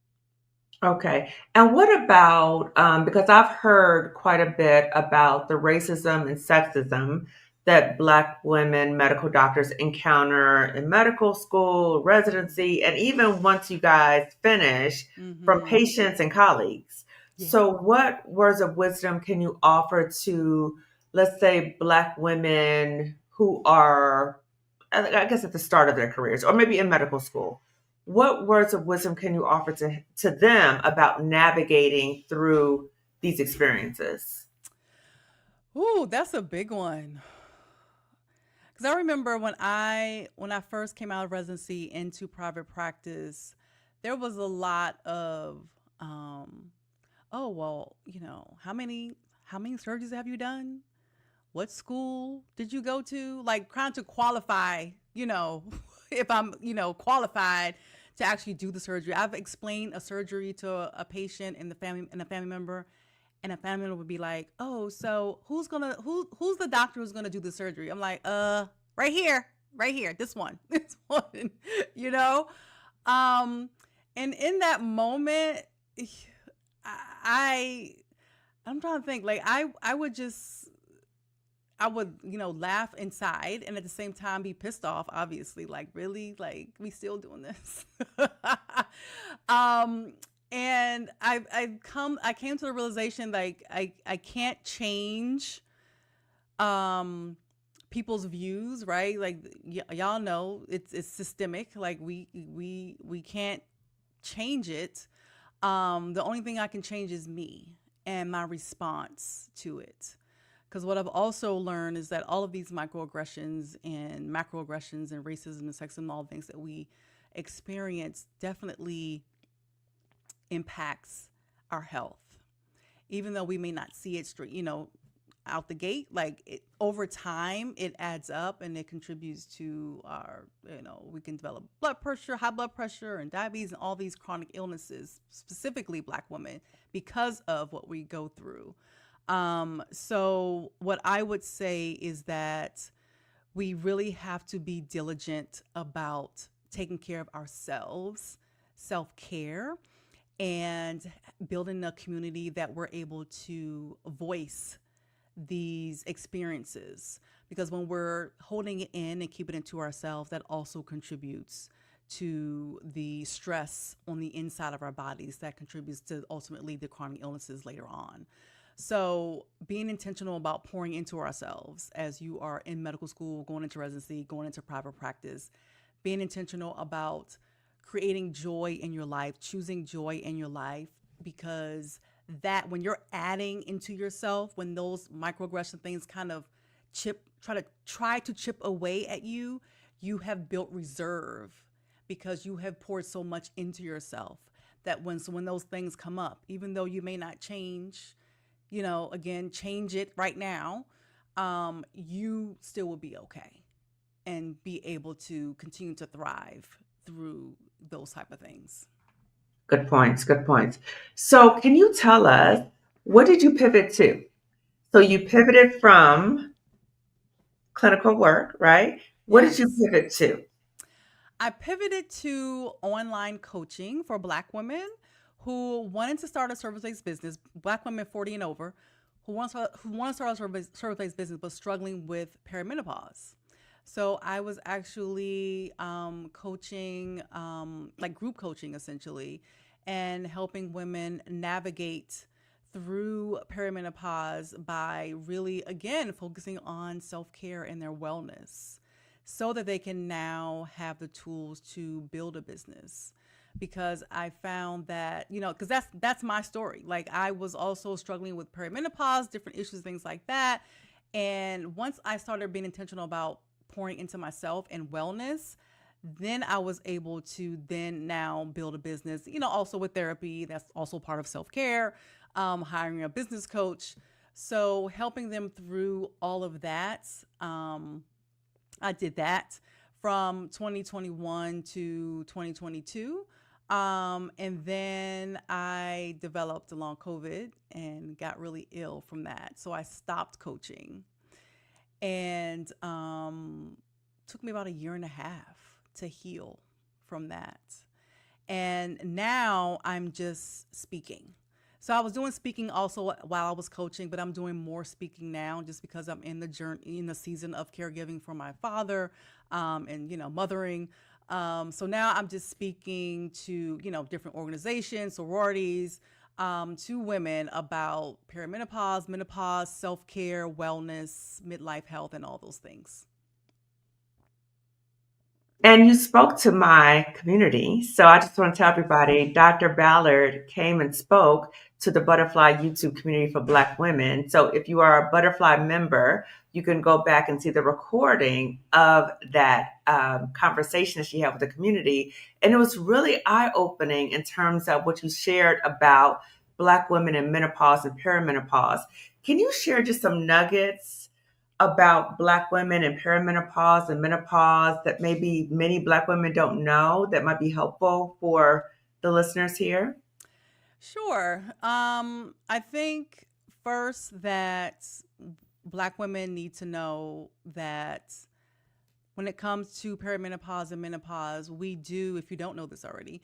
Okay. And what about, because I've heard quite a bit about the racism and sexism that Black women medical doctors encounter in medical school, residency, and even once you guys finish from Mm-hmm. patients and colleagues. Yeah. So, what words of wisdom can you offer to, let's say, Black women who are, I guess, at the start of their careers or maybe in medical school? What words of wisdom can you offer to them about navigating through these experiences? Ooh, that's a big one. Because I remember when I first came out of residency into private practice, there was a lot of, um, oh well, how many surgeries have you done? What school did you go to? Like trying to qualify, if I'm, qualified to actually do the surgery. I've explained a surgery to a patient and a family member, and a family member would be like, "Oh, so who's the doctor who's gonna do the surgery?" I'm like, right here, right here, this one, this one, you know. Um, and in that moment, I I'm trying to think. Like I would, laugh inside and at the same time be pissed off, obviously. Like, really? Like, we still doing this? um, and I came to the realization like I can't change um people's views, right? Like y'all know it's systemic. Like we can't change it. The only thing I can change is me and my response to it. Because what I've also learned is that all of these microaggressions and macroaggressions and racism and sexism, all the things that we experience definitely impacts our health. Even though we may not see it straight, out the gate, like over time, it adds up and it contributes to our, we can develop blood pressure, high blood pressure, and diabetes, and all these chronic illnesses, specifically Black women, because of what we go through. So what I would say is that we really have to be diligent about taking care of ourselves, self care, and building a community that we're able to voice these experiences. Because when we're holding it in and keeping it to ourselves, that also contributes to the stress on the inside of our bodies that contributes to ultimately the chronic illnesses later on. So, being intentional about pouring into ourselves as you are in medical school, going into residency, going into private practice, being intentional about creating joy in your life, choosing joy in your life, because that when you're adding into yourself, when those microaggression things kind of try to chip away at you, you have built reserve because you have poured so much into yourself that when those things come up, even though you may not change, again, change it right now, you still will be okay and be able to continue to thrive through those type of things. Good points. Good points. So, can you tell us what did you pivot to? So, you pivoted from clinical work, right? What did you Yes. pivot to? I pivoted to online coaching for Black women who wanted to start a service-based business, Black women 40 and over, who want to start a service-based business but struggling with perimenopause. So I was actually coaching, like group coaching essentially, and helping women navigate through perimenopause by really, again, focusing on self care and their wellness so that they can now have the tools to build a business. Because I found that, because that's my story. Like I was also struggling with perimenopause, different issues, things like that. And once I started being intentional about pouring into myself and wellness, then I was able to then now build a business, also with therapy. That's also part of self care, hiring a business coach. So helping them through all of that. I did that from 2021 to 2022. And then I developed long COVID and got really ill from that. So I stopped coaching and took me about a year and a half to heal from that. And now I'm just speaking. So I was doing speaking also while I was coaching, but I'm doing more speaking now just because I'm in the journey, in the season of caregiving for my father, and mothering. So now I'm just speaking to different organizations, sororities, to women about perimenopause, menopause, self care, wellness, midlife health, and all those things. And you spoke to my community. So I just want to tell everybody Dr. Ballard came and spoke to the Butterfly YouTube community for Black women. So if you are a Butterfly member, you can go back and see the recording of that conversation that she had with the community. And it was really eye opening in terms of what you shared about Black women in menopause and perimenopause. Can you share just some nuggets about Black women and perimenopause and menopause that maybe many Black women don't know that might be helpful for the listeners here? Sure. I think first that Black women need to know that when it comes to perimenopause and menopause, we do, if you don't know this already,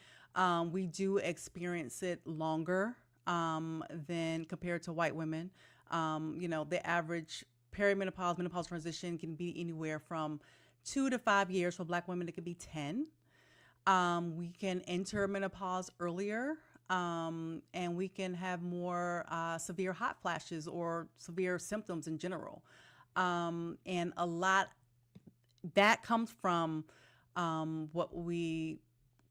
we do experience it longer than compared to white women. The average perimenopause, menopause transition can be anywhere from 2 to 5 years. For Black women, it could be 10. We can enter menopause earlier, and we can have more severe hot flashes or severe symptoms in general. And a lot that comes from what we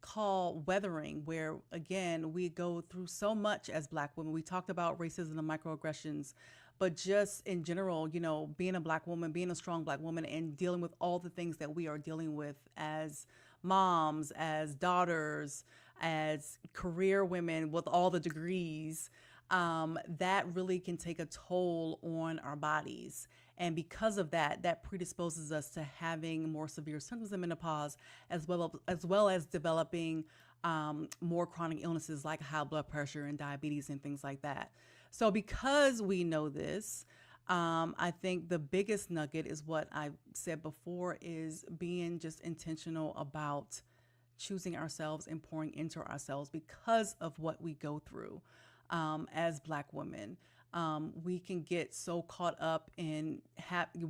call weathering, where again, we go through so much as Black women. We talked about racism and microaggressions, but just in general, being a Black woman, being a strong Black woman, and dealing with all the things that we are dealing with as moms, as daughters, as career women with all the degrees, that really can take a toll on our bodies. And because of that, that predisposes us to having more severe symptoms of menopause, as well as developing more chronic illnesses like high blood pressure and diabetes and things like that. So, because we know this, I think the biggest nugget is what I said before: is being just intentional about choosing ourselves and pouring into ourselves because of what we go through as Black women. We can get so caught up in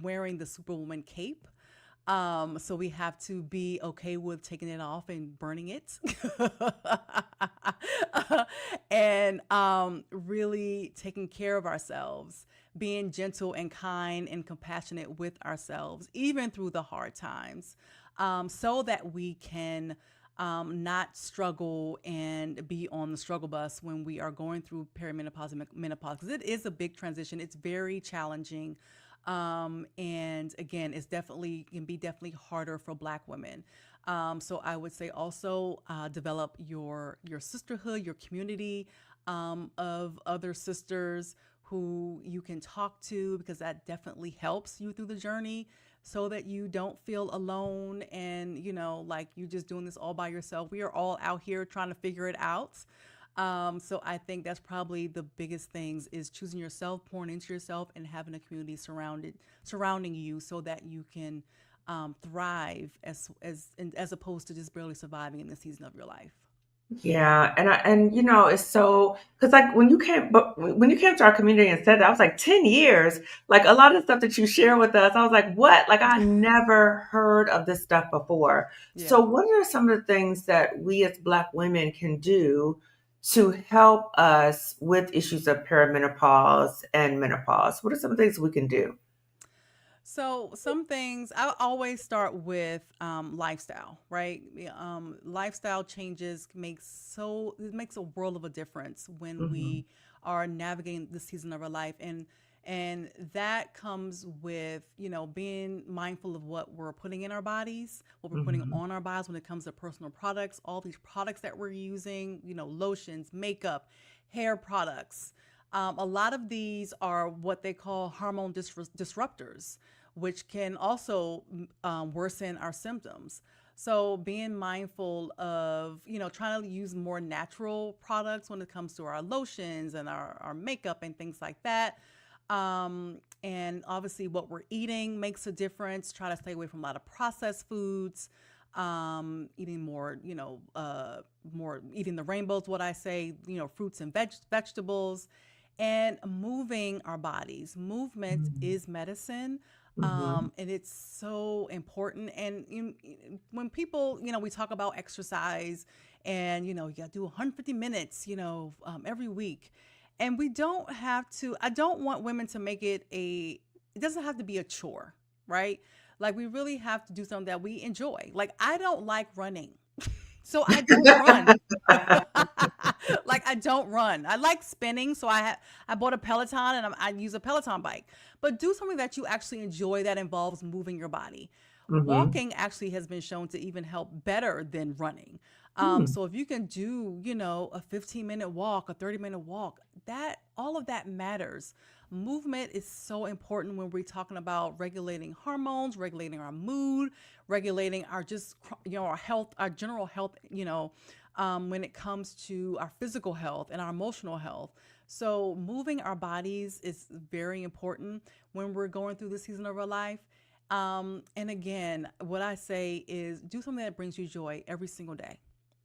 wearing the Superwoman cape. So we have to be okay with taking it off and burning it. And really taking care of ourselves, being gentle and kind and compassionate with ourselves, even through the hard times, so that we can not struggle and be on the struggle bus when we are going through perimenopause and menopause, because it is a big transition. It's very challenging. And again, it's definitely can be definitely harder for Black women. So I would say also develop your sisterhood, your community of other sisters who you can talk to, because that definitely helps you through the journey, so that you don't feel alone and like you're just doing this all by yourself. We are all out here trying to figure it out. So I think that's probably the biggest things is choosing yourself, pouring into yourself, and having a community surrounding you so that you can thrive as opposed to just barely surviving in the season of your life. Yeah, and it's so because like when you came to our community and said that, I was like 10 years. Like a lot of the stuff that you share with us, I was like, what? Like I never heard of this stuff before. So Yeah. what are some of the things that we as Black women can do to help us with issues of perimenopause and menopause? What are some of the things we can do? So some things I always start with lifestyle, right? Lifestyle changes it makes a world of a difference when Hmm. we are navigating the season of our life, and that comes with being mindful of what we're putting in our bodies, what we're putting Hmm. on our bodies when it comes to personal products, all these products that we're using, lotions, makeup, hair products. A lot of these are what they call hormone disruptors, which can also worsen our symptoms. So being mindful of, trying to use more natural products when it comes to our lotions and our makeup and things like that. And obviously what we're eating makes a difference. Try to stay away from a lot of processed foods. Eating more, more eating the rainbows, what I say, fruits and vegetables, and moving our bodies. Movement is medicine. Hmm. And it's so important. And when people, we talk about exercise and, you got to do 150 minutes, every week. And we don't have to, I don't want women to make it doesn't have to be a chore, right? Like we really have to do something that we enjoy. Like I don't like running. So I don't run. Like I don't run. I like spinning, so I bought a Peloton and I use a Peloton bike. But do something that you actually enjoy that involves moving your body. Hmm. Walking actually has been shown to even help better than running. Hmm. So if you can do, a 15-minute walk, a 30-minute walk, that all of that matters. Movement is so important when we're talking about regulating hormones, regulating our mood, regulating our just our health, our general health. When it comes to our physical health and our emotional health. So moving our bodies is very important when we're going through the season of our life. And again, what I say is do something that brings you joy every single day.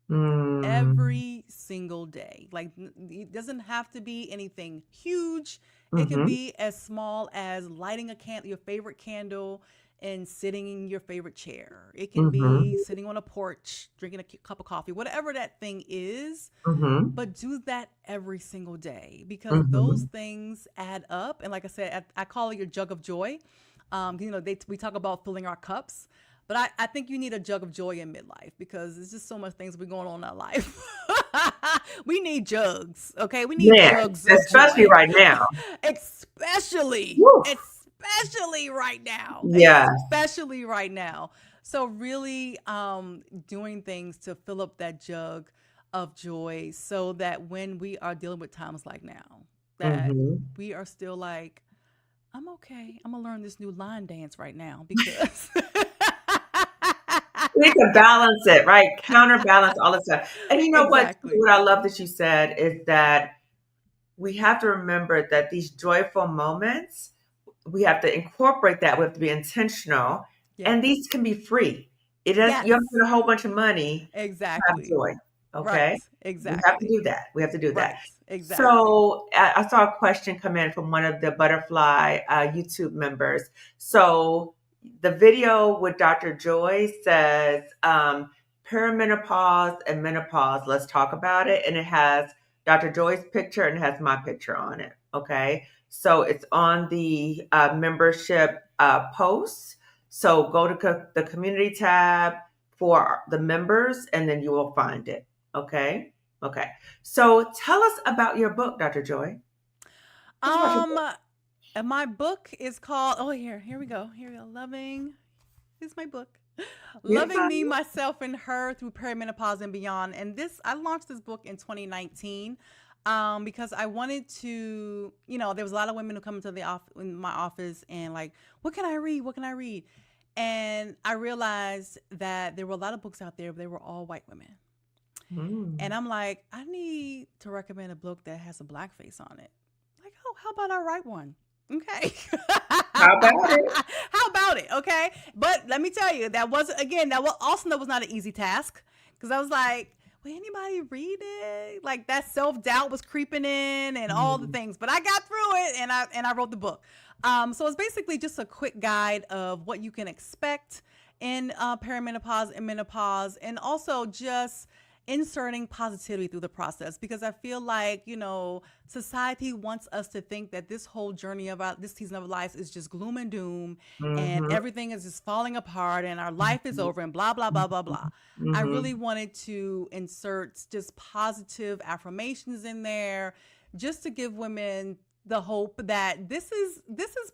Hmm. Every single day. Like it doesn't have to be anything huge. It can Hmm. be as small as lighting a candle, your favorite candle, and sitting in your favorite chair. It can be Hmm. sitting on a porch, drinking a cup of coffee, whatever that thing is. Hmm. But do that every single day because those Hmm. things add up. And like I said, I call it your jug of joy. We talk about filling our cups, but I think you need a jug of joy in midlife because there's just so much things been going on in our life. We need jugs, okay? We need Yeah, jugs of especially joy, right now. especially, Woo. especially right now, Yes. especially right now. So really, doing things to fill up that jug of joy, so that when we are dealing with times like now, that Hmm. we are still like, I'm okay. I'm gonna learn this new line dance right now because We need to balance it, right? Counterbalance all the stuff. And you know what? exactly. What I love that you said is that we have to remember that these joyful moments, we have to incorporate that. We have to be intentional, and Yes. these can be free. It does. You have to Yes, spend a whole bunch of money to have exactly. joy. Right, Okay, we have to exactly. do that. We have to do that. Right, exactly. So I saw a question come in from one of the Butterfly YouTube members. So the video with Dr. Joy says perimenopause and menopause. Let's talk about it, and it has Dr. Joy's picture and it has my picture on it. Okay, so it's on the membership post. So go to the community tab for the members, and then you will find it. Okay. Okay. So tell us about your book, Dr. Joy. Tell us about your Um, book. and my book is called, oh, here we go. Here we go. Loving, here's my book. Loving Me, Beautiful. Myself, and Her Through Perimenopause and Beyond. And I launched this book in 2019 because I wanted to, there was a lot of women who come into in my office and like, what can I read? What can I read? And I realized that there were a lot of books out there, but they were all white women. And Mm. I'm like, I need to recommend a book that has a black face on it. Like, oh, how about I write one? Okay. How about it? How about it? Okay. But let me tell you, that was not an easy task because I was like, will anybody read it? Like that self-doubt was creeping in and all the Mm. things. But I got through it and I wrote the book. So it's basically just a quick guide of what you can expect in perimenopause and menopause, and also just inserting positivity through the process because I feel like, society wants us to think that this whole journey about this season of life is just gloom and doom and Mm-hmm. everything is just falling apart and our life is Mm-hmm. over and blah, blah, blah, blah, blah. I Mm-hmm. really wanted to insert just positive affirmations in there just to give women the hope that this is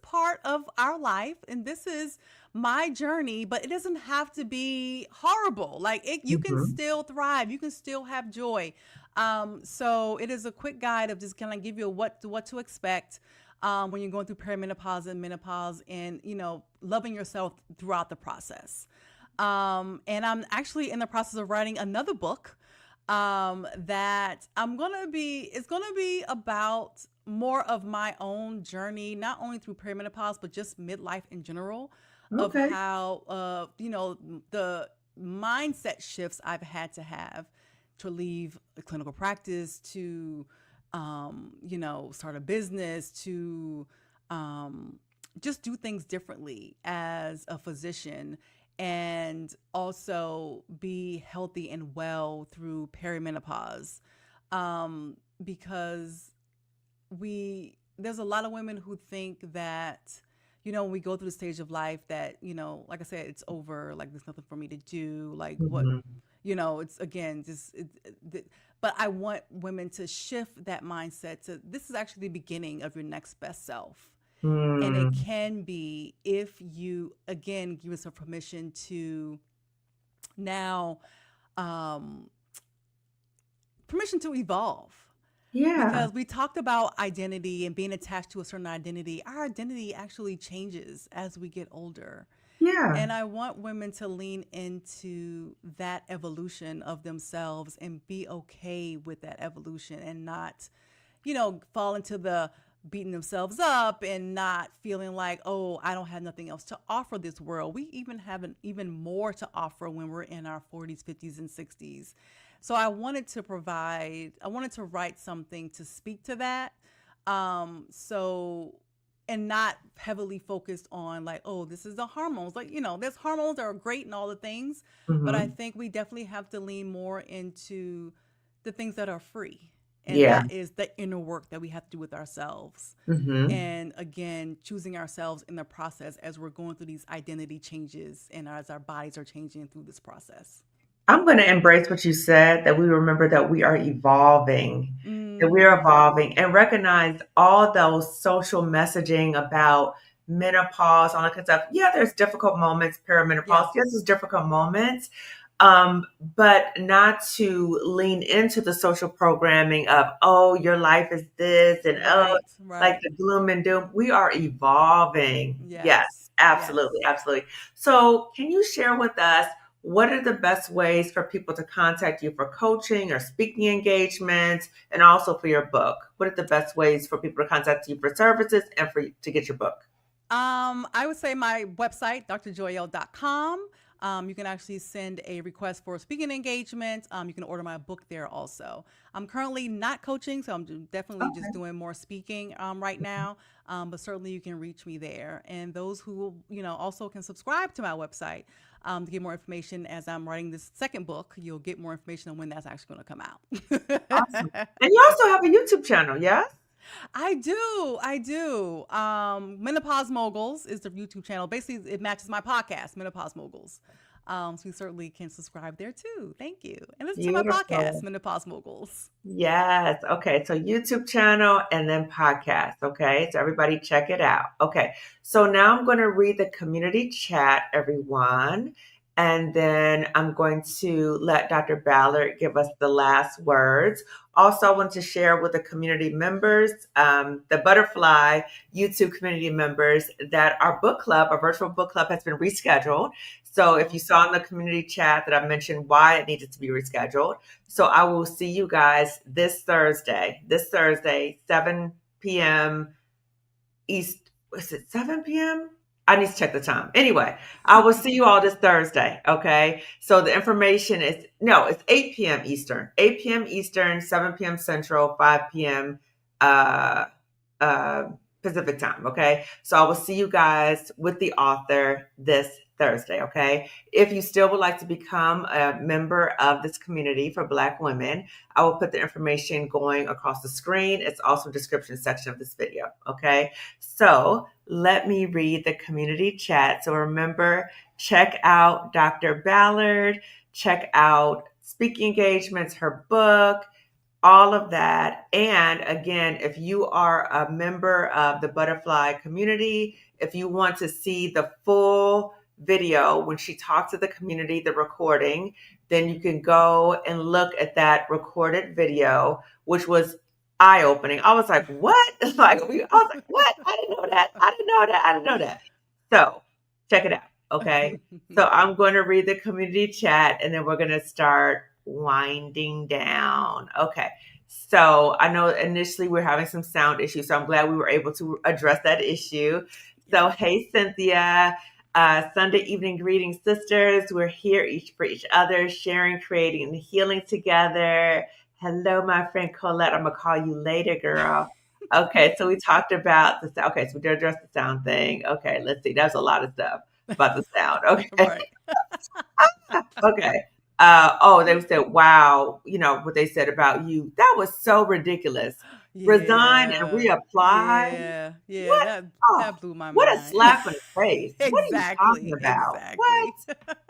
part of our life and this is my journey, but it doesn't have to be horrible. Like you can Mm-hmm. still thrive, you can still have joy. So it is a quick guide of just kind of give you what to expect when you're going through perimenopause and menopause, and loving yourself throughout the process. And I'm actually in the process of writing another book that it's gonna be about more of my own journey, not only through perimenopause, but just midlife in general, of Okay. how, the mindset shifts I've had to have to leave a clinical practice to, start a business to, just do things differently as a physician and also be healthy and well through perimenopause. Because there's a lot of women who think that, when we go through the stage of life that, like I said, it's over, like there's nothing for me to do, like what, Mm-hmm. it's again, just, but I want women to shift that mindset to this is actually the beginning of your next best self. And it Mm. can be if you, again, give yourself permission to now, um, permission to evolve. Yeah. Because we talked about identity and being attached to a certain identity. Our identity actually changes as we get older. Yeah. And I want women to lean into that evolution of themselves and be okay with that evolution and not, fall into the beating themselves up and not feeling like, oh, I don't have nothing else to offer this world. We even have even more to offer when we're in our 40s, 50s, and 60s. So I wanted to write something to speak to that. So, and not heavily focused on like, oh, this is the hormones. Like, there's hormones that are great and all the things, but I Mm-hmm. think we definitely have to lean more into the things that are free. And Yeah. that is the inner work that we have to do with ourselves. Mm-hmm. And again, choosing ourselves in the process as we're going through these identity changes and as our bodies are changing through this process. I'm going to embrace what you said, that we remember that we are evolving, that we are Mm-hmm. evolving, and recognize all those social messaging about menopause, all that kind of stuff. Yeah, there's difficult moments, Yeah. perimenopause. Yes, there's difficult moments, but not to lean into the social programming of, oh, your life is this, and oh, Right. like Right. the gloom and doom. We are evolving. Yes, Yes. absolutely, Yes. absolutely. So, can you share with us? What are the best ways for people to contact you for coaching or speaking engagements, and also for your book? What are the best ways for people to contact you for services and for you to get your book? I would say my website, drjoyelle.com. You can actually send a request for a speaking engagement. You can order my book there also. I'm currently not coaching, so I'm definitely just Okay. doing more speaking right now. But certainly you can reach me there. And those who, also can subscribe to my website to get more information as I'm writing this second book. You'll get more information on when that's actually going to come Awesome. out. And you also have a YouTube channel, yes? I do. I do. Menopause Moguls is the YouTube channel. Basically, it matches my podcast, Menopause Moguls. So you certainly can subscribe there too. Thank you. And listen to my podcast, Beautiful. Menopause Moguls. Yes. Okay. So YouTube channel and then podcast. Okay. So everybody check it out. Okay. So now I'm going to read the community chat, everyone. And then I'm going to let Dr. Ballard give us the last words. Also, I want to share with the community members, the Butterfly YouTube community members, that our book club, our virtual book club, has been rescheduled. So if Oh, you saw in the community chat that I mentioned why it needed to be rescheduled, so I will see you guys this Thursday, 7 p.m. East. Is it 7 p.m.? I need to check the time. Anyway, I will see you all this Thursday. Okay. So the information is no, it's 8 p.m. Eastern, 8 p.m. Eastern, 7 p.m. Central, 5 p.m. Uh, uh, Pacific time. Okay. So I will see you guys with the author this Thursday. Okay. If you still would like to become a member of this community for Black women, I will put the information going across the screen. It's also in the description section of this video. Okay. So let me read the community chat. So remember, check out Dr. Ballard, check out speaking engagements, her book, all of that. And again, if you are a member of the butterfly community, if you want to see the full video when she talks to the community, the recording, then you can go and look at that recorded video, which was eye opening. I was like, what? I was like, what? I didn't know that. I didn't know that. I didn't know that. So check it out. Okay. So I'm going to read the community chat and then we're going to start winding down. Okay. So I know initially we're having some sound issues, so I'm glad we were able to address that issue. So, yes. hey, Cynthia, Sunday evening greetings, sisters. We're here each for each other, sharing, creating, and healing together. Hello, my friend Colette. I'm gonna call you later, girl. Okay, so we talked about the. Okay, so we did address the sound thing. Okay, let's see. That's a lot of stuff about the sound. Okay. Right. Okay. They said, wow, what they said about you. That was so ridiculous. Resign and Yeah. reapply. Yeah. Yeah. What? That Oh, blew my what a mind. slap in the face. What are you talking Exactly. about? What?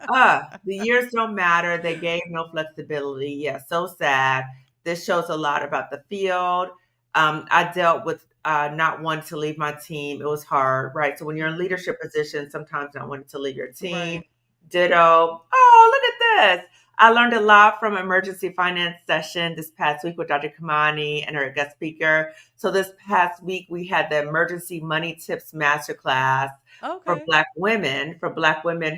Exactly. The years don't matter. They gave no flexibility. Yeah, so sad. This shows a lot about the field. I dealt with not wanting to leave my team. It was hard, right? So when you're in Mhm. leadership positions, sometimes not wanting to leave your team. Right. Ditto. Oh, look at this. I learned a lot from emergency finance session this past week with Dr. Kamani and her guest speaker. So this past week we had the emergency money tips masterclass Okay. for black women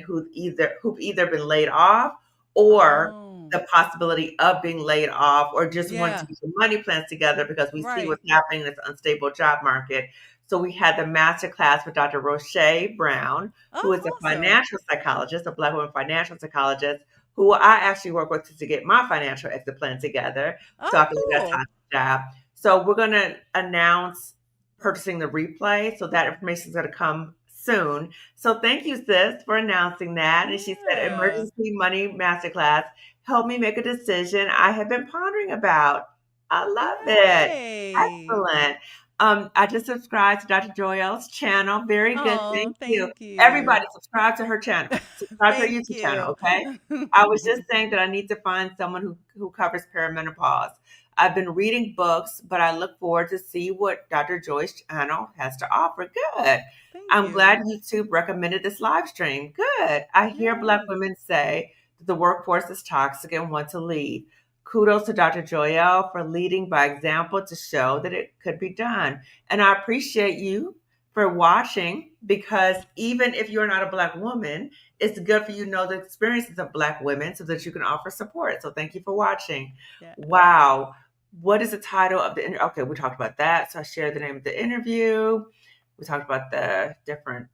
who've either been laid off or Oh. the possibility of being laid off or just want to Yeah. get some money plans together because we see Right. what's happening in this unstable job market. So we had the master class with Dr. Roche Brown, who is Oh, a awesome. financial psychologist, a black woman financial psychologist, who I actually work with to get my financial exit plan together so I Oh, can leave that cool. top job. So we're going to announce purchasing the replay. So that information is going to come soon. So thank you, sis, for announcing that. And she said, Yeah. Emergency Money Masterclass helped me make a decision I have been pondering about. I love it. Yay. Excellent. I just subscribed to Dr. Joel's channel. Very good. Oh, Thank you. thank Everybody, you. subscribe to her channel. Subscribe to her Thank YouTube channel, you. okay? I was just saying that I need to find someone who covers perimenopause. I've been reading books, but I look forward to see what Dr. Joy's channel has to offer. Good. Thank I'm glad you. YouTube recommended this live stream. Good. I hear Black Yes. women say that the workforce is toxic and want to leave. Kudos to Dr. Joyelle for leading by example to show that it could be done. And I appreciate you for watching because even if you're not a Black woman, it's good for you to know the experiences of Black women so that you can offer support. So thank you for watching. Yes. Wow. What is the title of the interview? Okay, we talked about that. So I shared the name of the interview. We talked about the different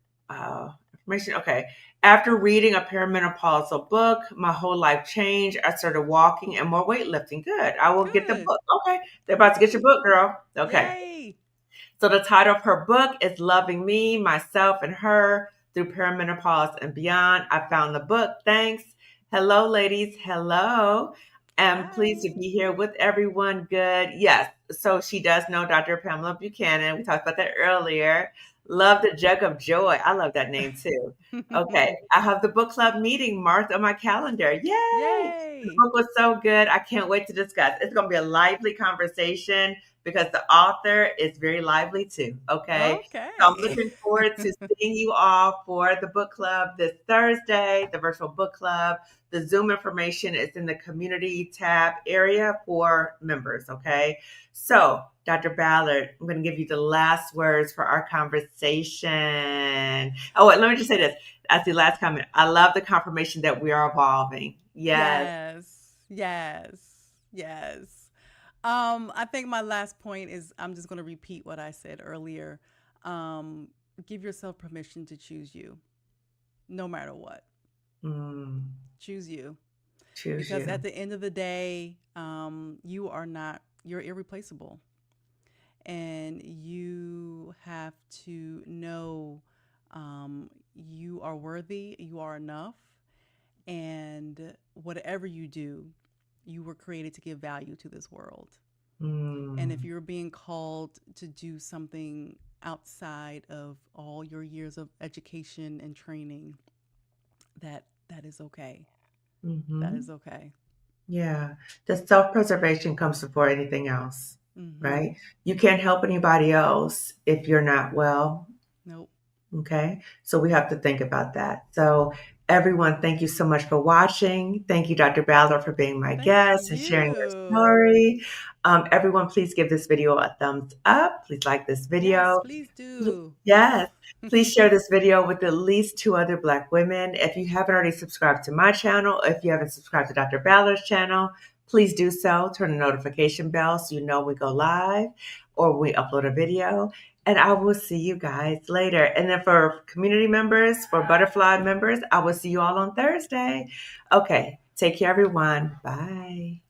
information. Okay. After reading a perimenopausal book, my whole life changed. I started walking and more weightlifting. Good. I will get the Good. book. Okay. They're about to get your Yay. book, girl. Okay. Yay. So the title of her book is Loving Me, Myself, and Her Through Perimenopause and Beyond. I found the book. Thanks. Hello, ladies. Hello. I'm pleased to Hi. be here with everyone. Good. Yes. So she does know Dr. Pamela Buchanan. We talked about that earlier. Love the Jug of Joy. I love that name too. Okay. I have the book club meeting marked on my calendar. Yay. The Yay. book was so good. I can't wait to discuss. It's going to be a lively conversation because the author is very lively too. Okay. So I'm Okay. looking forward to seeing you all for the book club this Thursday, the virtual book club. The Zoom information is in the community tab area for members. Okay. So, Dr. Ballard, I'm going to give you the last words for our conversation. Oh, wait, let me just say this. That's the last comment. I love the confirmation that we are evolving. Yes. Yes. Yes. Yes. I think my last point is I'm just going to repeat what I said earlier. Um, give yourself permission to choose you, no matter what. Mm, Choose you. choose Because at you. the end of the day, you are not, you're irreplaceable. And you have to know you are worthy, you are enough, and whatever you do, you were created to give value to this world. And if Mm, you're being called to do something outside of all your years of education and training, that is okay. That hmm. is okay. Yeah. The self-preservation comes before anything else, Mm-hmm. right? You can't help anybody else if you're not well. Nope. Okay. So we have to think about that. So, everyone, thank you so much for watching. Thank you, Dr. Ballard, for being my Thank guest and sharing your you. story. Everyone, please give this video a thumbs up. Please like this Yes, video. please do. Yes. Please share this video with at least two other Black women. If you haven't already subscribed to my channel, if you haven't subscribed to Dr. Ballard's channel, please do so. Turn the notification bell so you know we go live or we upload a video. And I will see you guys later. And then for community members, for butterfly members, I will see you all on Thursday. Okay. Take care, everyone. Bye.